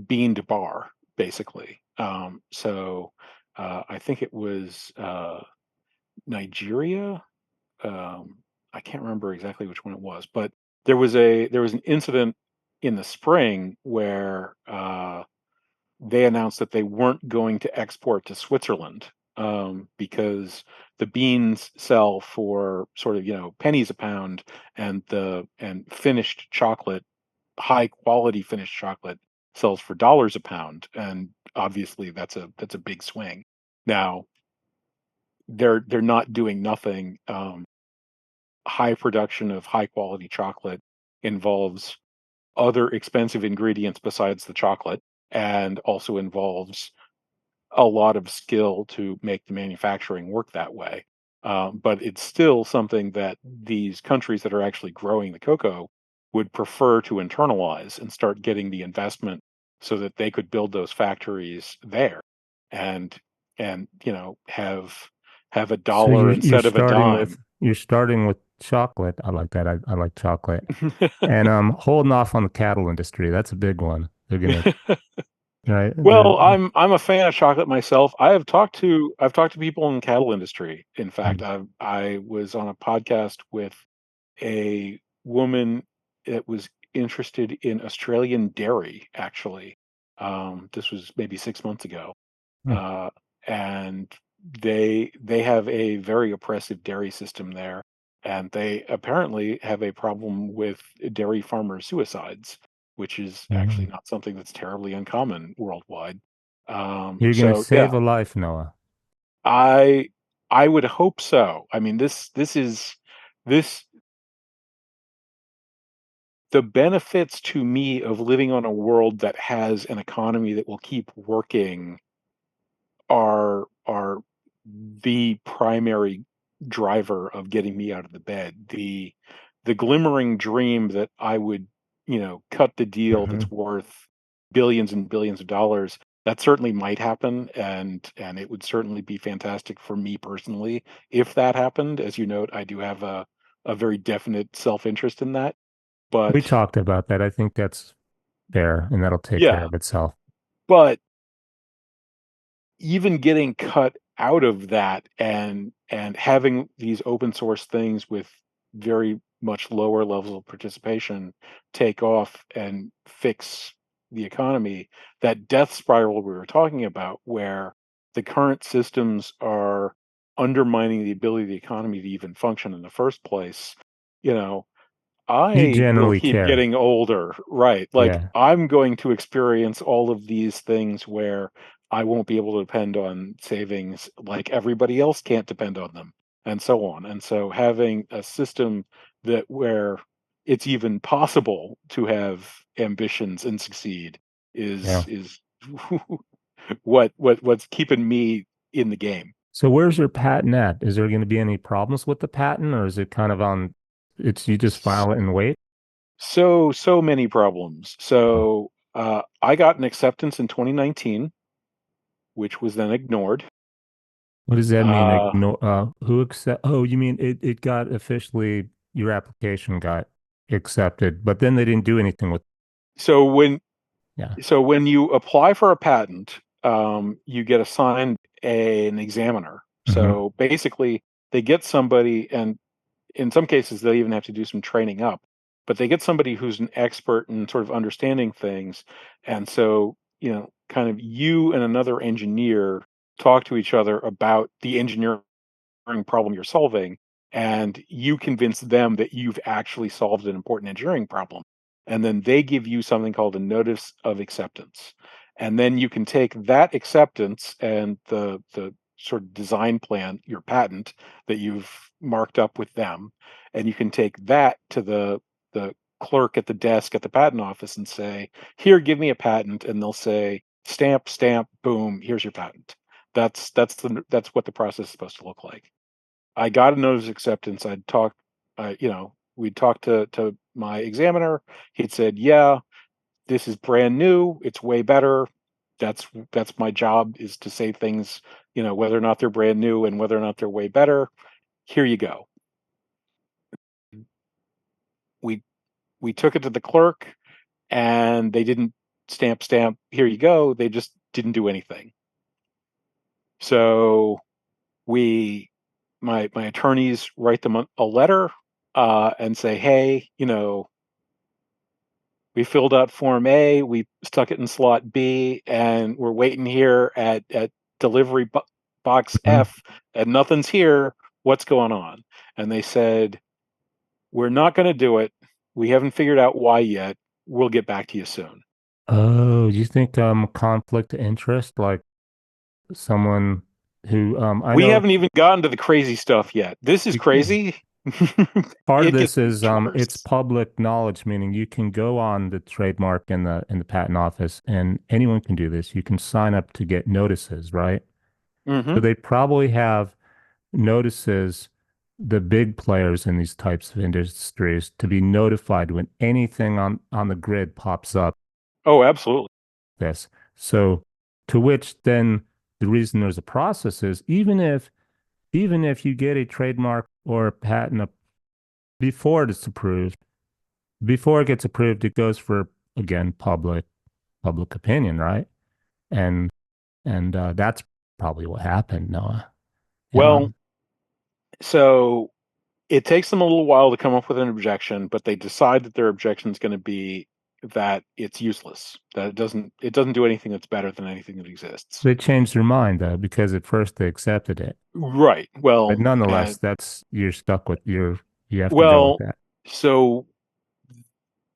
bean to bar, basically. I think it was Nigeria. Um, I can't remember exactly which one it was, but there was an incident in the spring where they announced that they weren't going to export to Switzerland because the beans sell for sort of pennies a pound, and finished chocolate, high quality finished chocolate, sells for dollars a pound, and obviously that's a big swing. Now they're not doing nothing. High production of high quality chocolate involves other expensive ingredients besides the chocolate, and also involves a lot of skill to make the manufacturing work that way. But it's still something that these countries that are actually growing the cocoa would prefer to internalize and start getting the investment so that they could build those factories there and have a So dollar instead of a dime. you're starting with chocolate. I like that. I like chocolate. And holding off on the cattle industry. That's a big one. They're gonna right. Well, I'm a fan of chocolate myself. I've talked to people in the cattle industry. In fact, I was on a podcast with a woman that was interested in Australian dairy, actually. This was maybe 6 months ago. Mm. Uh, and they have a very oppressive dairy system there, and they apparently have a problem with dairy farmer suicides, which is actually Mhm. not something that's terribly uncommon worldwide. You're gonna So yeah, save a life, Noah. I I would hope so. I mean, this is this the benefits to me of living on a world that has an economy that will keep working are the primary driver of getting me out of the bed. The glimmering dream that I would, cut the deal Hmm. that's worth billions and billions of dollars, that certainly might happen, and it would certainly be fantastic for me personally if that happened. As you note, I do have a very definite self-interest in that. We But talked about that. I think that's fair, and that'll take care yeah, of itself. but even getting cut out of that and having these open source things with very much lower levels of participation take off and fix the economy, that death spiral we were talking about, where the current systems are undermining the ability of the economy to even function in the first place, you know, You I will generally keep care. getting older, right? Like, Yeah. I'm going to experience all of these things where I won't be able to depend on savings like everybody else can't depend on them, and so on. And so having a system that where it's even possible to have ambitions and succeed Yeah. is what's keeping me in the game. So where's your patent at? Is there going to be any problems with the patent, or is it kind of on, it's you just file it and wait? So many problems. So I got an acceptance in 2019, which was then ignored. What does that mean? Uh, Ignore, who accept? Oh, you mean it got officially, your application got accepted, but then they didn't do anything with, so when yeah. so when you apply for a patent, you get assigned an examiner. Hmm. So basically, they get somebody, and in some cases, they even have to do some training up. But they get somebody who's an expert in sort of understanding things, and so kind of you and another engineer talk to each other about the engineering problem you're solving, and you convince them that you've actually solved an important engineering problem. And then they give you something called a notice of acceptance. And then you can take that acceptance and the sort of design plan, your patent that you've marked up with them, and you can take that to the clerk at the desk at the patent office and say, "Here, give me a patent," and they'll say, "Stamp, stamp, boom, here's your patent." That's what the process is supposed to look like. I got a notice of acceptance. We'd talked to my examiner. He'd said, "Yeah, this is brand new. It's way better." That's my job, is to say things, whether or not they're brand new and whether or not they're way better. Here you go. We we took it to the clerk, and they didn't stamp stamp. Here you go. They just didn't do anything. So we my attorneys write them a letter and say, "Hey, we filled out Form A, we stuck it in slot B, and we're waiting here at delivery box Mhm. F, and nothing's here. What's going on?" And they said, "We're not going to do it. We haven't figured out why yet. We'll get back to you soon." Oh, you think conflict of interest, like someone who I We know haven't even gotten to the crazy stuff yet. This is you, crazy. part of It gets this is much it's worse. public knowledge, meaning you can go on the trademark in the patent office, and anyone can do this. You can sign up to get notices, right? Hmm. So they probably have notices the big players in these types of industries to be notified when anything on the grid pops up Oh, absolutely. this. So to which then the reason there's a process is even if you get a trademark or a patent before it's approved, before it gets approved, it goes for again public opinion, right? And that's probably what happened, Noah. Well, Um, so it takes them a little while to come up with an objection, but they decide that their objection is going to be that it's useless, that it doesn't do anything that's better than anything that exists. they changed their mind though because at first they accepted it, Right. but Well, nonetheless, and that's you're stuck with you have to go with well, that. so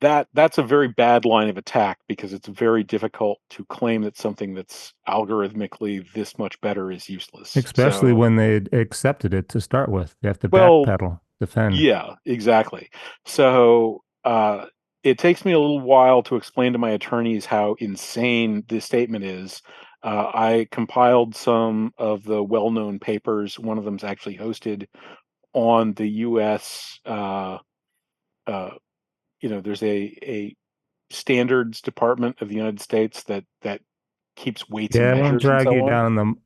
that's a very bad line of attack because it's very difficult to claim that something that's algorithmically this much better is useless. Especially So, when they accepted it to start with. They have to well, backpedal, defend. yeah, exactly. So, it takes me a little while to explain to my attorneys how insane this statement is. I compiled some of the well-known papers. One of them's actually hosted on the U.S. Uh, there's a standards department of the United States that keeps weights and Yeah, I won't measures and drag so you on.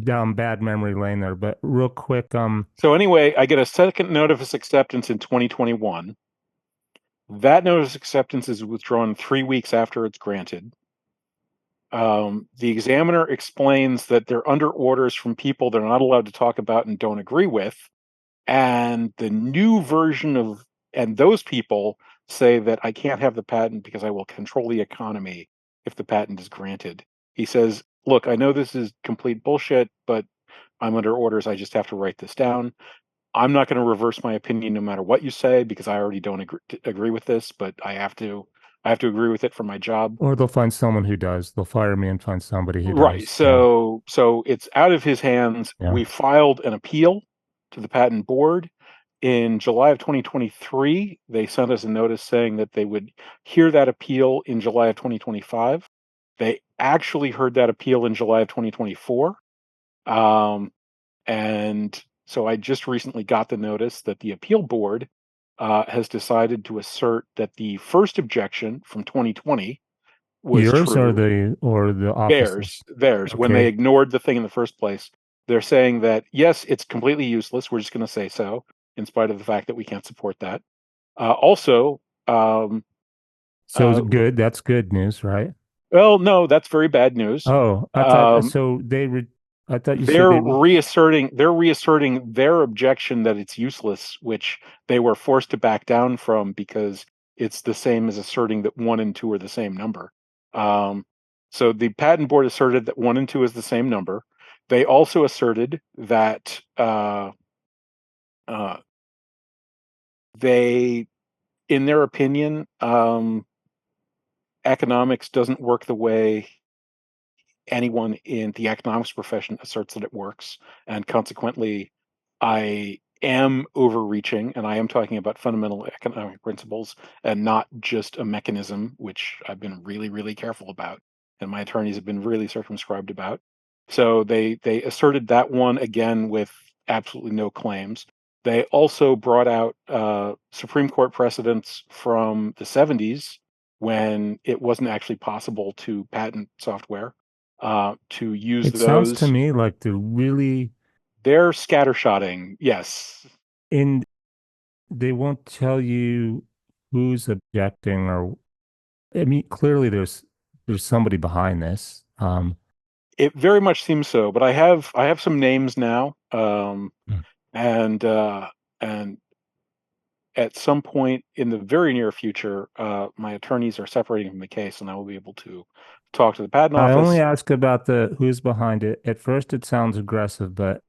down bad memory lane there, but real quick, So anyway, I get a second notice of acceptance in 2021. That notice of acceptance is withdrawn 3 weeks after it's granted. The examiner explains that they're under orders from people they're not allowed to talk about and don't agree with. And the new version of, and those people say that I can't have the patent because I will control the economy if the patent is granted. He says, look, I know this is complete bullshit, but I'm under orders. I just have to write this down. I'm not going to reverse my opinion no matter what you say because I already don't agree with this, but I have to agree with it for my job. or they'll find someone who does. They'll fire me and find somebody who Right. does. Yeah. So it's out of his hands. Yeah. We filed an appeal to the patent board in July of 2023. They sent us a notice saying that they would hear that appeal in July of 2025. They actually heard that appeal in July of 2024. Um, and so I just recently got the notice that the appeal board has decided to assert that the first objection from 2020 was Yours true. or the offices? Theirs, when they Okay. ignored the thing in the first place. They're saying that, yes, it's completely useless. We're just going to say so, in spite of the fact that we can't support that. Also, So is uh, it good? That's good news, right? well, no, that's very bad news. Oh, I thought Um, so. I thought you said they're they. reasserting their objection that it's useless, which they were forced to back down from because it's the same as asserting that 1 and 2 are the same number. Um, so the patent board asserted that 1 and 2 is the same number. They also asserted that uh, they, in their opinion, economics doesn't work the way anyone in the economics profession asserts that it works, and consequently, I am overreaching, and I am talking about fundamental economic principles and not just a mechanism, which I've been really, really careful about, and my attorneys have been really circumscribed about. So they asserted that one again with absolutely no claims. They also brought out Supreme Court precedents from the 70s when it wasn't actually possible to patent software to use It sounds to those. me like they're really They're scattershotting, yes. in. They won't tell you who's objecting, or I mean, clearly there's somebody behind this. It very much seems so, but I have some names now, Mm. and and at some point in the very near future, my attorneys are separating from the case, and I will be able to talk to the patent I only office. ask about the who's behind it. At first, it sounds aggressive, but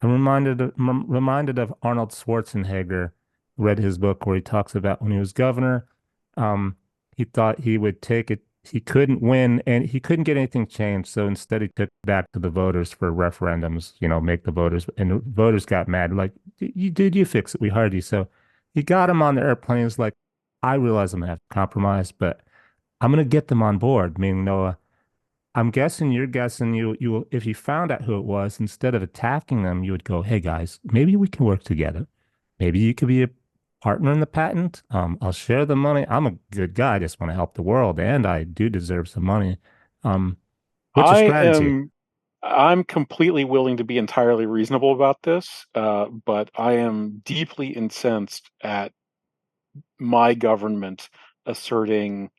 I'm reminded of Arnold Schwarzenegger. Read his book where he talks about when he was governor. Um, he thought he would take it. He couldn't win, and he couldn't get anything changed. So instead, he took it back to the voters for referendums. Make the voters, and the voters got mad. Like, you did you fix it? We hired you. So he got him on the airplane. He was like, I realize I'm gonna have to compromise, but I'm gonna get them on board. Meaning Noah. I'm guessing you're guessing you if you found out who it was, instead of attacking them, you would go, "Hey guys, maybe we can work together. Maybe you could be a partner in the patent. I'll share the money. I'm a good guy. I just want to help the world, and I do deserve some money. Um, what's your I strategy?" am I'm completely willing to be entirely reasonable about this, but I am deeply incensed at my government asserting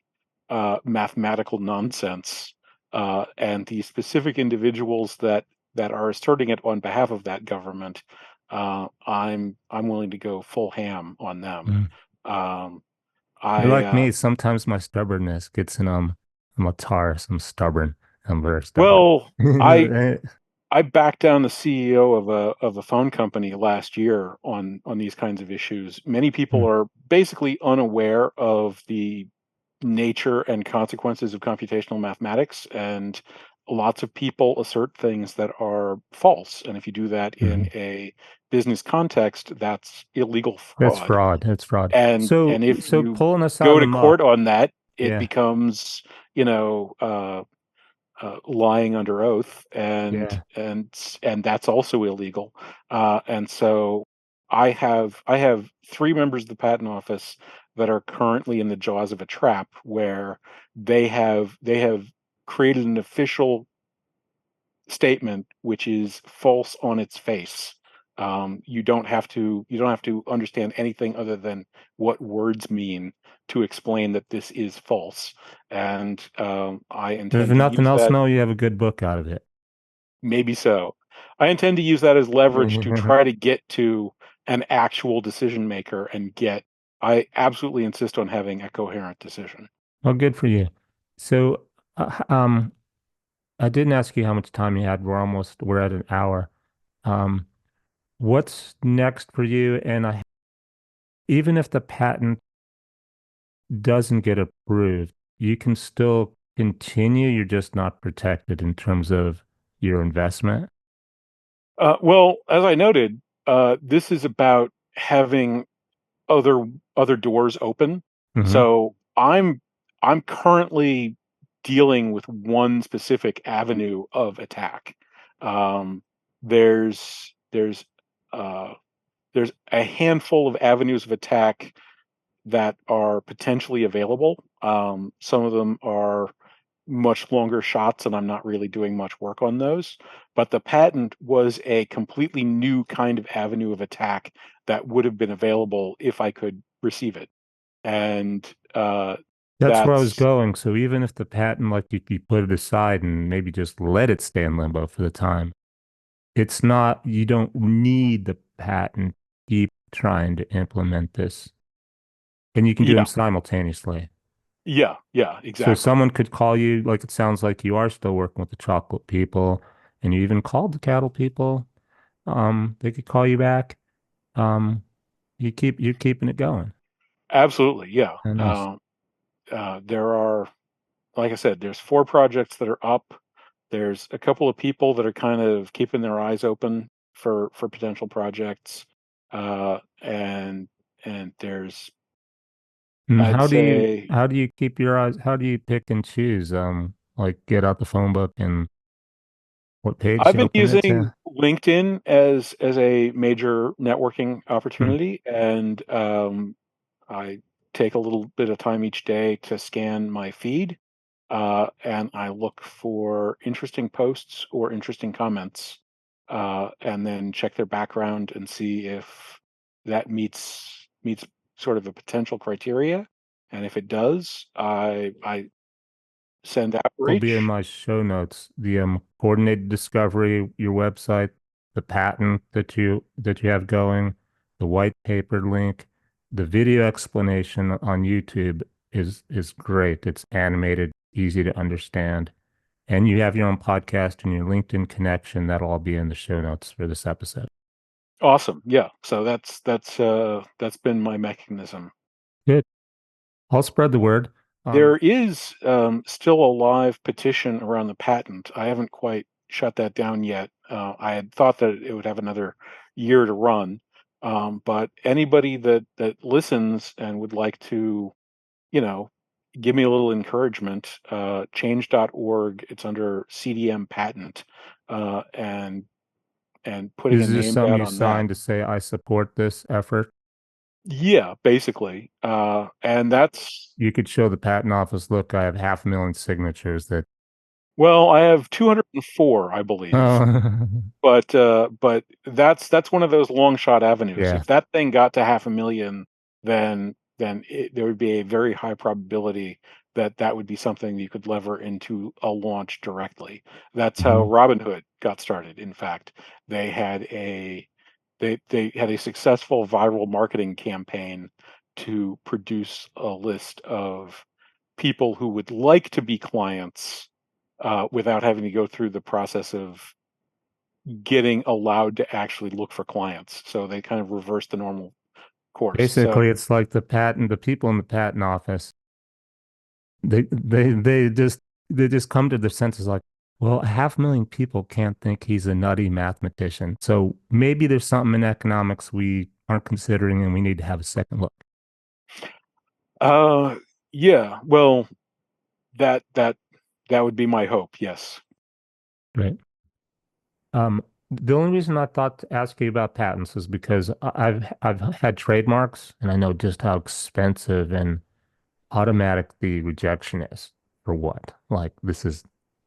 mathematical nonsense, and the specific individuals that are asserting it on behalf of that government. I'm willing to go full ham on them. Mm. Um, You're I like me. Sometimes my stubbornness gets in I'm a Taurus. I'm stubborn. I'm very stubborn. well, I Right? I backed down the CEO of a phone company last year on these kinds of issues. Many people Mm. are basically unaware of the nature and consequences of computational mathematics, and lots of people assert things that are false. And if you do that in Mhm. a business context, that's illegal That's fraud. fraud. That's fraud. And So if so you pulling us out go of the to court muck. on that, it Yeah. becomes, you know, lying under oath, Yeah. and that's also illegal. And so I have three members of the patent office that are currently in the jaws of a trap where they have created an official statement which is false on its face. You don't have to understand anything other than what words mean to explain that this is false. And I If intend to nothing use else, that. no, you have a good book out of it. Maybe so. I intend to use that as leverage to try to get to an actual decision maker and get. I absolutely insist on having a coherent decision. Well, good for you. So, I didn't ask you how much time you had. We're at an hour. Um, what's next for you? Even if the patent doesn't get approved, you can still continue. You're just not protected in terms of your investment. Well, as I noted, this is about having other other doors open. Hmm. So I'm currently dealing with one specific avenue of attack. Um, there's uh, there's a handful of avenues of attack that are potentially available. Some of them are much longer shots, and I'm not really doing much work on those. But the patent was a completely new kind of avenue of attack that would have been available if I could receive it. And That's where I was that's going. So even if the patent, like you put it aside and maybe just let it stay in limbo for the time, it's not, you don't need the patent. Keep trying to implement this. And you can do them yeah, simultaneously. yeah, So exactly. someone could call you, like it sounds like you are still working with the chocolate people, and you even called the cattle people. They could call you back. Um, you're keeping it going. Absolutely, yeah. And nice. There are, like I said, there's four projects that are up. There's a couple of people that are kind of keeping their eyes open for potential projects, and there's, And I'd say, how do you keep your eyes? How do you pick and choose? Like get out the phone book and what page I've you been open it using to? LinkedIn as a major networking Hmm. opportunity, and I take a little bit of time each day to scan my feed, and I look for interesting posts or interesting comments, and then check their background and see if that meets sort of a potential criteria. And if it does, I send Will be in outreach. my show notes. The coordinated discovery, your website, the patent that you have going, the white paper link, the video explanation on YouTube is great. It's animated, easy to understand. And you have your own podcast and your LinkedIn connection. That'll all be in the show notes for this episode. Awesome, yeah. So that's been my mechanism. Good. I'll spread the word. Um, There is still a live petition around the patent. I haven't quite shut that down yet. I had thought that it would have another year to run, but anybody that listens and would like to, you know, give me a little encouragement. Change.org, it's under CDM patent, and putting a Is this name something down you on that. signed to say I support this effort? Yeah, basically. And that's, You could show the patent office, look, I have 500,000 signatures that well, I have 204, I believe. oh But that's one of those long shot avenues. yeah. If that thing got to 500,000, there would be a very high probability that that would be something you could lever into a launch directly. That's how Mhm. Robinhood got started. In fact, they had a they had a successful viral marketing campaign to produce a list of people who would like to be clients, without having to go through the process of getting allowed to actually look for clients. So they kind of reverse the normal course. So, Basically, it's like the people in the patent office, they just come to their senses like, well, 500,000 people can't think he's a nutty mathematician. So maybe there's something in economics we aren't considering and we need to have a second look. uh, yeah, well, that that that would be my hope. Yes. Right. The only reason I thought to ask you about patents is because I've had trademarks and I know just how expensive and automatic the rejection is for what? Like this is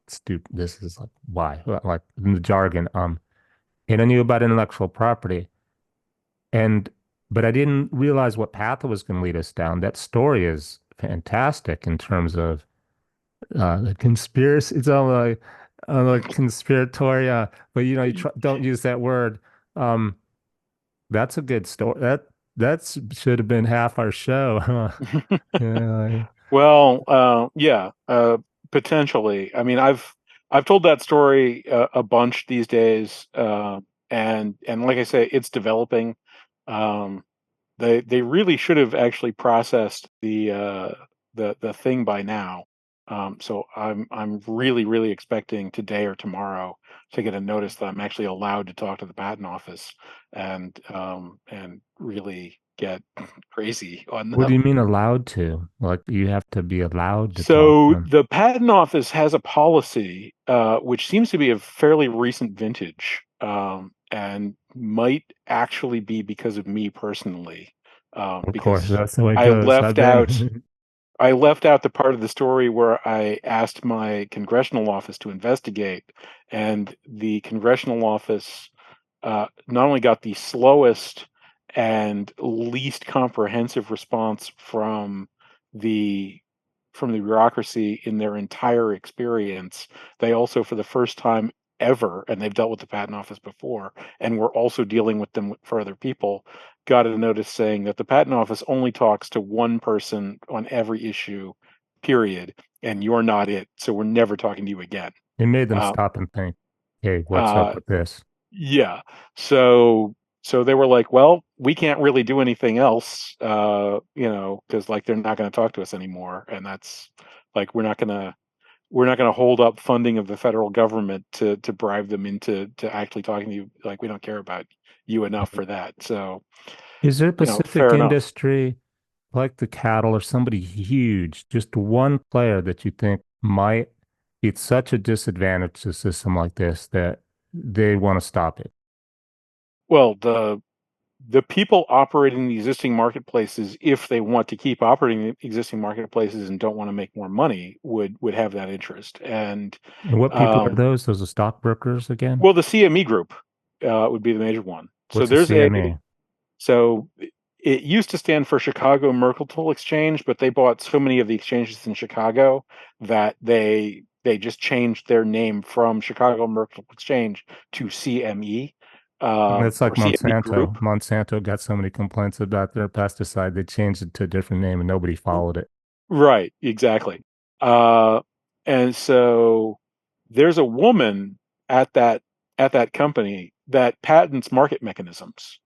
stupid. This is like why? Like in the jargon. And I knew about intellectual property, and but I didn't realize what path it was going to lead us down. That story is fantastic in terms of the conspiracy. It's all like conspiratory, but you know you don't use that word. Um, that's a good story. Should have been half our show. Huh? Yeah. Well, yeah, potentially. I mean, I've told that story a bunch these days, and like I say, it's developing. Um, they really should have actually processed the thing by now. So I'm really expecting today or tomorrow to get a notice that I'm actually allowed to talk to the patent office and really get crazy on What do you them. mean allowed to? Like you have to be allowed to talk to So them. the patent office has a policy, which seems to be a fairly recent vintage, and might actually be because of me personally, Of course, because that's the way it I goes. left I've out been. I left out the part of the story where I asked my congressional office to investigate, and the congressional office not only got the slowest and least comprehensive response the from the bureaucracy in their entire experience, they also, for the first time ever, and they've dealt with the patent office before, and we're also dealing with them for other people, got a notice saying that the patent office only talks to one person on every issue, period, and you're not it, so we're never talking to you again. It made them Uh, stop and think, hey, what's up uh, with this? yeah. So they were like, well, we can't really do anything else, because like they're not going to talk to us anymore, and that's like we're not going to hold up funding of the federal government to bribe them into to actually talking to you. Like we don't care about you enough for that. So Is there a fair specific enough. industry like the cattle or somebody huge, just one player that you think might be at such a disadvantage to a system like this that they want to stop it? Well, the people operating the existing marketplaces, if they want to keep operating the existing marketplaces and don't want to make more money, would have that interest. And And what people are um, those? Those are stockbrokers again? well, the CME group would be the major one. So What's a there's a CME? so it used to stand for Chicago Mercantile Exchange, but they bought so many of the exchanges in Chicago that they just changed their name from Chicago Mercantile Exchange to CME, It's or like CME Group. Monsanto. Monsanto got so many complaints about their pesticide, they changed it to a different name and nobody followed it. Right, exactly. Uh, and so there's a woman at that at that company that patents market mechanisms.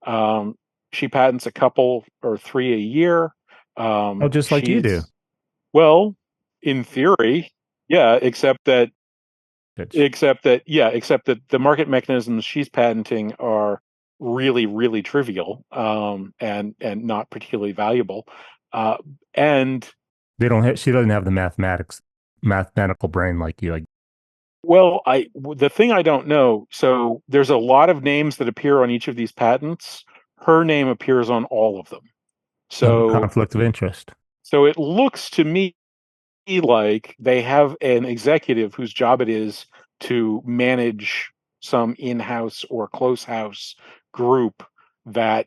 Um, she patents a couple or three a year. Oh, just like you do. She's well, in theory, yeah, Bitch. except that the market mechanisms she's patenting are really trivial, and not particularly valuable. And They don't have, she doesn't have the mathematical brain like you. Like, Well, the thing I don't know, so there's a lot of names that appear on each of these patents. Her name appears on all of them. So conflict of interest. so it looks to me like they have an executive whose job it is to manage some in-house or close house group that,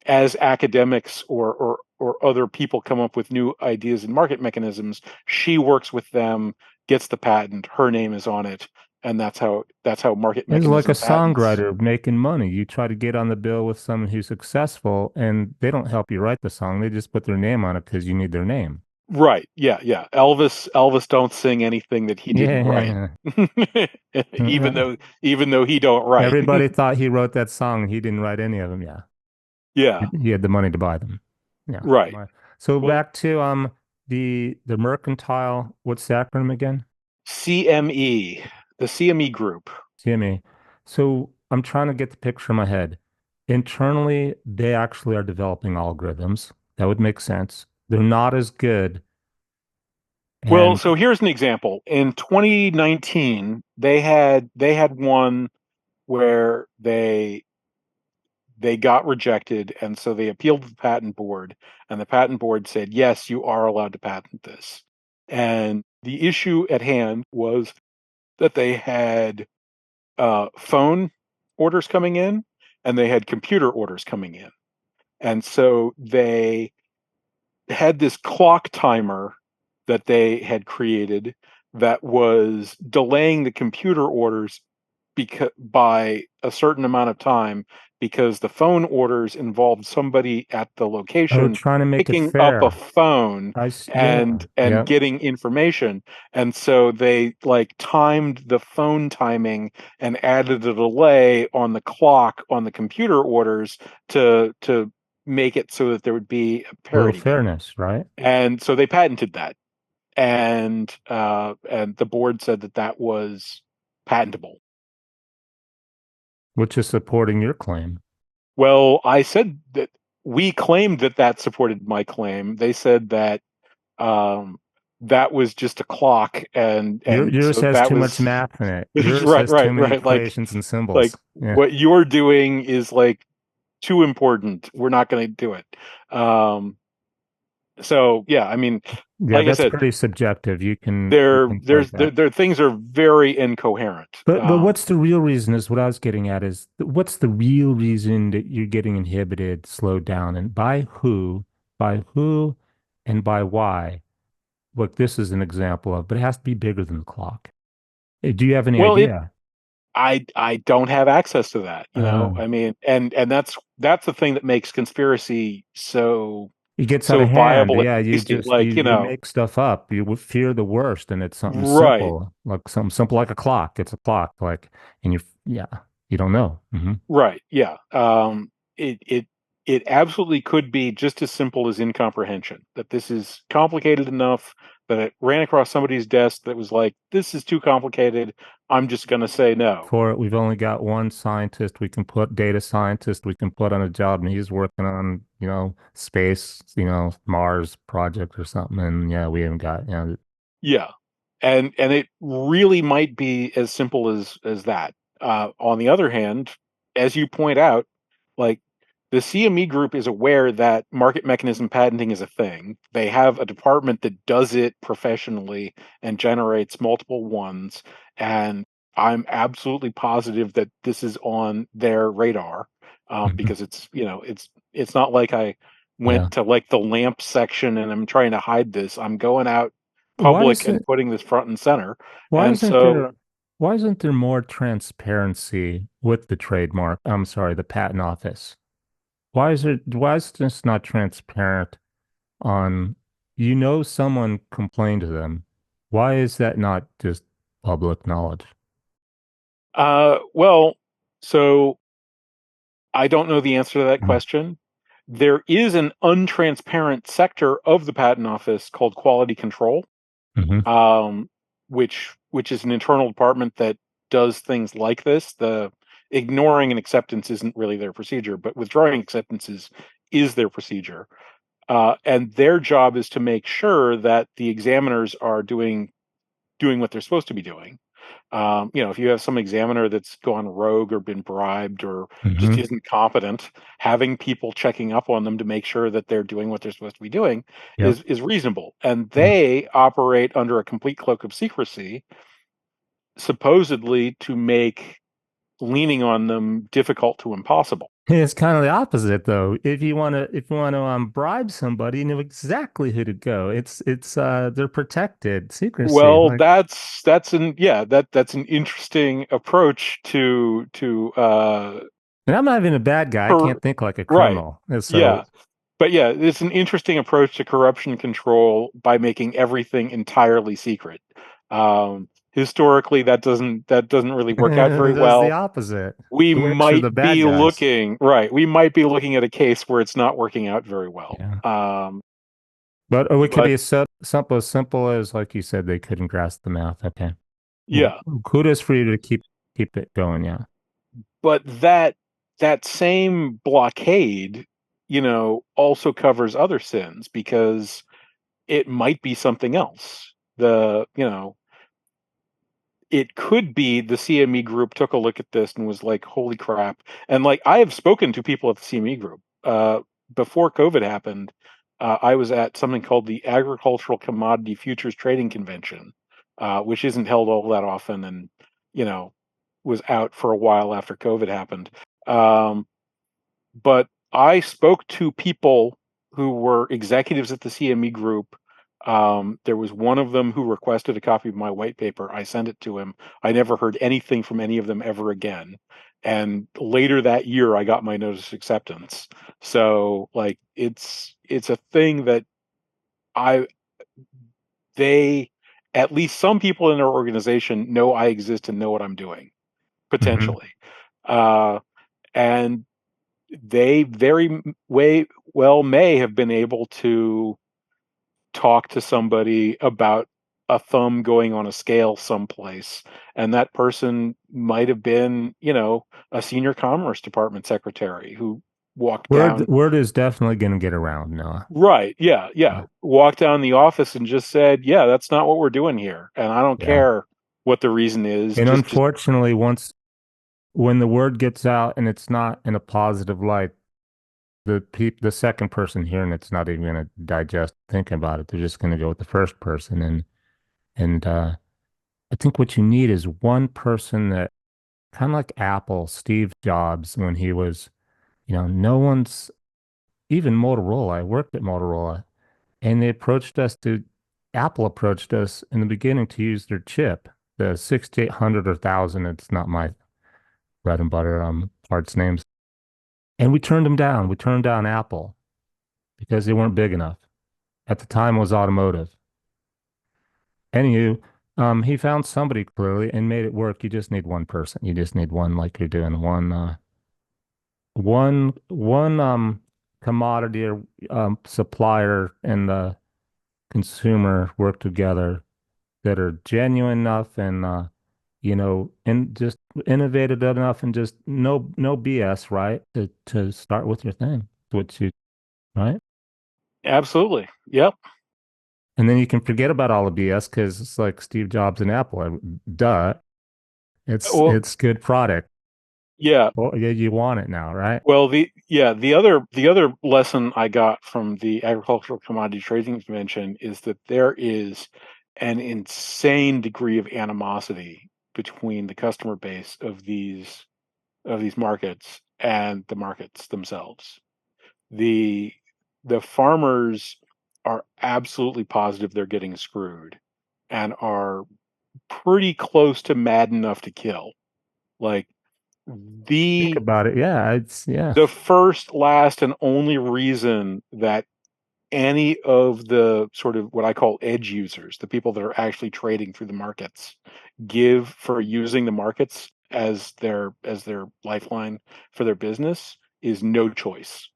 as academics or other people come up with new ideas and market mechanisms, she works with them, gets the patent, her name is on it, and that's how market It's like a mechanism patents. songwriter making money. You try to get on the bill with someone who's successful, and they don't help you write the song. They just put their name on it because you need their name. Right. Yeah, yeah. Elvis don't sing anything that he didn't write. Yeah. Even though he don't write. Everybody thought he wrote that song and he didn't write any of them. Yeah. Yeah. He had the money to buy them. Yeah. Right. So Well, back to the mercantile, what's the acronym again? CME, the CME group. CME. So I'm trying to get the picture in my head. Internally, they actually are developing algorithms. That would make sense. They're not as good. Well, And so here's an example. In 2019, they had one where they got rejected, and so they appealed to the patent board, and the patent board said, "Yes, you are allowed to patent this." And the issue at hand was that they had phone orders coming in, and they had computer orders coming in, and so they had this clock timer that they had created that was delaying the computer orders by a certain amount of time, because the phone orders involved somebody at the oh, location trying to make it picking up a fair. phone Yeah, and yeah. getting information. And so they like timed the phone timing and added a delay on the clock on the computer orders to make it so that there would be a A little parity there. fairness, right? And so they patented that, and the board said that that was patentable. Which is supporting your claim. Well, I said that we claimed that that supported my claim. They said that um, that was just a clock, and Yours so has that too much was math in it. Yours right, has too right, many right. equations and Like symbols. Yeah. what you're doing is like too important. We're not going to do it. So yeah, I mean, Yeah, like I that's said, pretty subjective. You there can fight there's there, that. there things are very incoherent. But what's the real reason is what I was getting at is what's the real reason that you're getting inhibited, slowed down, and by who, and by why? Look, this is an example of, but it has to be bigger than the clock. Do you have any Well, it idea? I don't have access to that, Uh, I mean, and that's the thing that makes conspiracy it gets out so of hand. viable and Yeah, you tasty. just you Like, you make stuff up. You would fear the worst, and it's right, something simple like a clock. It's a clock, like, and yeah, you don't know. right, yeah. It absolutely could be just as simple as incomprehension, that this is complicated enough that it ran across somebody's desk that was like, this is too complicated. I'm just going to say no. For it, we've only got one scientist we can put, data scientist we can put on a job, and he's working on, space, Mars project or something. And yeah, we haven't got, Yeah. And it really might be as simple as that. On the other hand, as you point out, like the CME group is aware that market mechanism patenting is a thing. They have a department that does it professionally and generates multiple ones. And I'm absolutely positive that this is on their radar, Mhm. because it's not like I Yeah. went to like the lamp section and I'm trying to hide this. I'm going out Why public and isn't putting this front and center. why And isn't so, there why isn't there more transparency with the trademark? I'm sorry, the patent office. Why is this not transparent on, someone complained to them. Why is that not just public knowledge? well, so I don't know the answer to that question. There is an untransparent sector of the patent office called quality control, Mm-hmm. um, which is an internal department that does things like this. The ignoring an acceptance isn't really their procedure, but withdrawing acceptances is their procedure. and their job is to make sure that the examiners are doing what they're supposed to be doing. If you have some examiner that's gone rogue or been bribed or just Hmm. isn't competent, having people checking up on them to make sure that they're doing what they're supposed to be doing Yep. is reasonable. And Yeah. they operate under a complete cloak of secrecy, supposedly to make leaning on them difficult to impossible. It's kind of the opposite though. If you want to bribe somebody, you know exactly who to go. It's they're protected secrecy. Well, Like, that's an interesting approach to and I'm not even a bad guy. I per can't think like a right. criminal. And Yeah. so But yeah, it's an interesting approach to corruption control by making everything entirely secret. Historically, that doesn't really work out very that's the well. opposite. We It works for might the bad be guys. looking right. We might be looking at a case where it's not working out very well. Yeah. But it could But be as simple as like you said, they couldn't grasp the math. Okay. Well, yeah, kudos for you to keep it going. Yeah. but that same blockade, also covers other sins because it might be something else. It could be the CME group took a look at this and was like, "Holy crap!" And like, I have spoken to people at the CME group before COVID happened. I was at something called the Agricultural Commodity Futures Trading Convention, which isn't held all that often, and you know was out for a while after COVID happened. Um, but I spoke to people who were executives at the CME group. There was one of them who requested a copy of my white paper. I sent it to him. I never heard anything from any of them ever again. And later that year, I got my notice of acceptance. So, like, it's a thing that I they at least some people in their organization know I exist and know what I'm doing Hmm. potentially, uh, and they way well may have been able to talk to somebody about a thumb going on a scale someplace, and that person might have been, a senior commerce department secretary who walked Word down. word is definitely going to get around, Noah. Right, yeah, yeah, Yeah. walked down the office and just said, yeah, that's not what we're doing here, and I don't Yeah. care what the reason is, And just unfortunately, when the word gets out and it's not in a positive light, the second person hearing it's not even going to digest thinking about it. They're just going to go with the first person. And I think what you need is one person that kind of like Apple, Steve Jobs, when he was, no one's even Motorola. I worked at Motorola and Apple approached us in the beginning to use their chip, the 6800 or 1000. It's not my bread and butter parts names. And we turned them down. We turned down Apple because they weren't big enough. At the time it was automotive. Anywho, he found somebody clearly and made it work. You just need one person. You just need one like you're doing one commodity or supplier and the consumer work together that are genuine enough and just innovative enough and just no BS, right? To start with your thing, which you right? absolutely, yep. And then you can forget about all the BS because it's like Steve Jobs and Apple. Duh. It's Well, it's good product. yeah. Well, yeah, you want it now, right? Well, the other lesson I got from the Agricultural Commodity Trading Convention is that there is an insane degree of animosity between the customer base of these markets and the markets themselves. The the farmers are absolutely positive they're getting screwed and are pretty close to mad enough to kill. Like Think the about it. Yeah, yeah. the first, last, and only reason that any of the sort of what I call edge users, the people that are actually trading through the markets, give for using the markets as their lifeline for their business is no choice.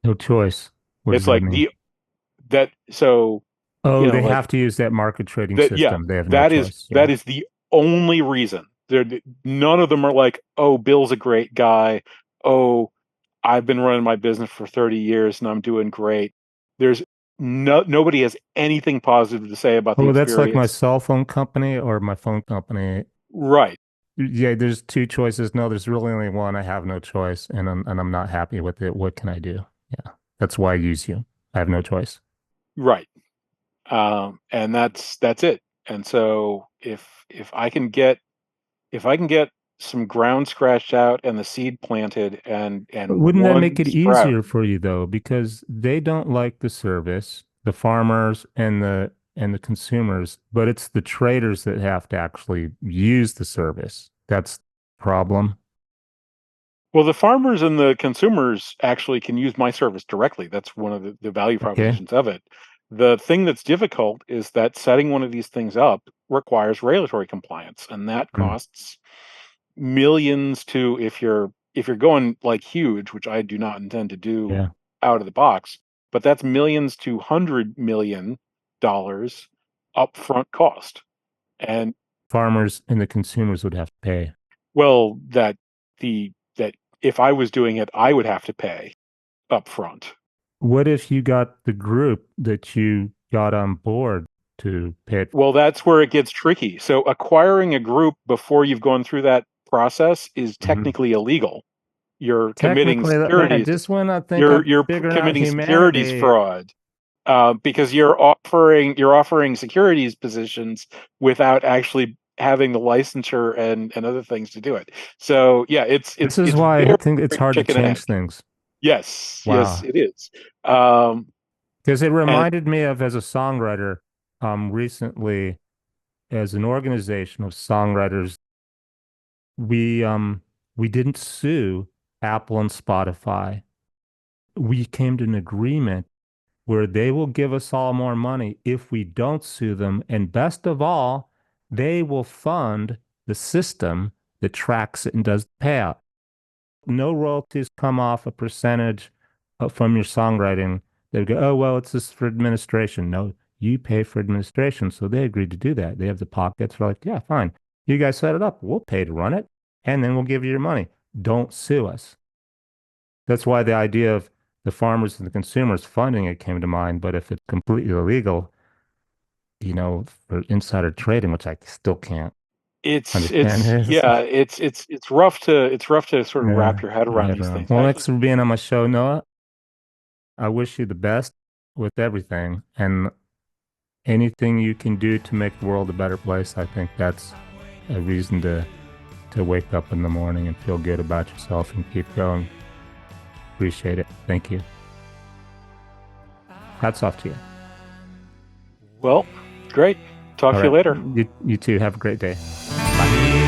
No choice. What does It's that like mean? that so Oh, they like have to use that market trading that yeah, system. They have no that is choice. that Yeah. is the only reason. None of them are like, oh, Bill's a great guy. Oh, I've been running my business for 30 years and I'm doing great. There's nobody has anything positive to say about the Oh, that's like my experience. cell phone company or my phone company. Right, Yeah, there's two choices. No, there's really only one. I have no choice, and I'm not happy with it. What can I do? Yeah, that's why I use you. I have no choice. right. And that's it. And so if I can get some ground scratched out and the seed planted But and wouldn't that one make it sprout. easier for you though? Because they don't like the service, the farmers and the consumers, but it's the traders that have to actually use the service. That's the problem. Well, the farmers and the consumers actually can use my service directly. That's one of the value Okay. propositions of it. The thing that's difficult is that setting one of these things up requires regulatory compliance, and that Mm, costs millions to if you're going like huge, which I do not intend to do yeah. out of the box, but that's millions to $100 million upfront cost. And Farmers and the consumers would have to pay. well, that if I was doing it, I would have to pay upfront. What if you got the group that you got on board to pay it? Well, that's where it gets tricky. So acquiring a group before you've gone through that process is Mhm. technically illegal. You're committing Technically, man, securities. just when I think I'm figuring out Committing securities humanity, fraud because you're offering securities positions without actually having the licensure and other things to do it. So yeah, this is it's why I very think it's hard to chicken and egg. change things. Yes, yes, Wow. it is. Um, Because it and reminded me of as a songwriter, recently as an organization of songwriters, we um we didn't sue Apple and Spotify. We came to an agreement where they will give us all more money if we don't sue them, and best of all, they will fund the system that tracks it and does the payout. No royalties come off a percentage from your songwriting. They go, oh, well, it's just for administration. No, you pay for administration. So they agreed to do that. They have the pockets. They're like, yeah, fine. You guys set it up. We'll pay to run it, and then we'll give you your money. Don't sue us. That's why the idea of the farmers and the consumers funding it came to mind. But if it's completely illegal, for insider trading, which I still can't understand, it's rough to sort of yeah, wrap your head my around head these around. things. Well, thanks for being on my show, Noah. I wish you the best with everything and anything you can do to make the world a better place. I think that's a reason to wake up in the morning and feel good about yourself and keep going. Appreciate it. Thank you. Hats off to you. Well, great. Talk All to you right. later. You too. Have a great day. Bye.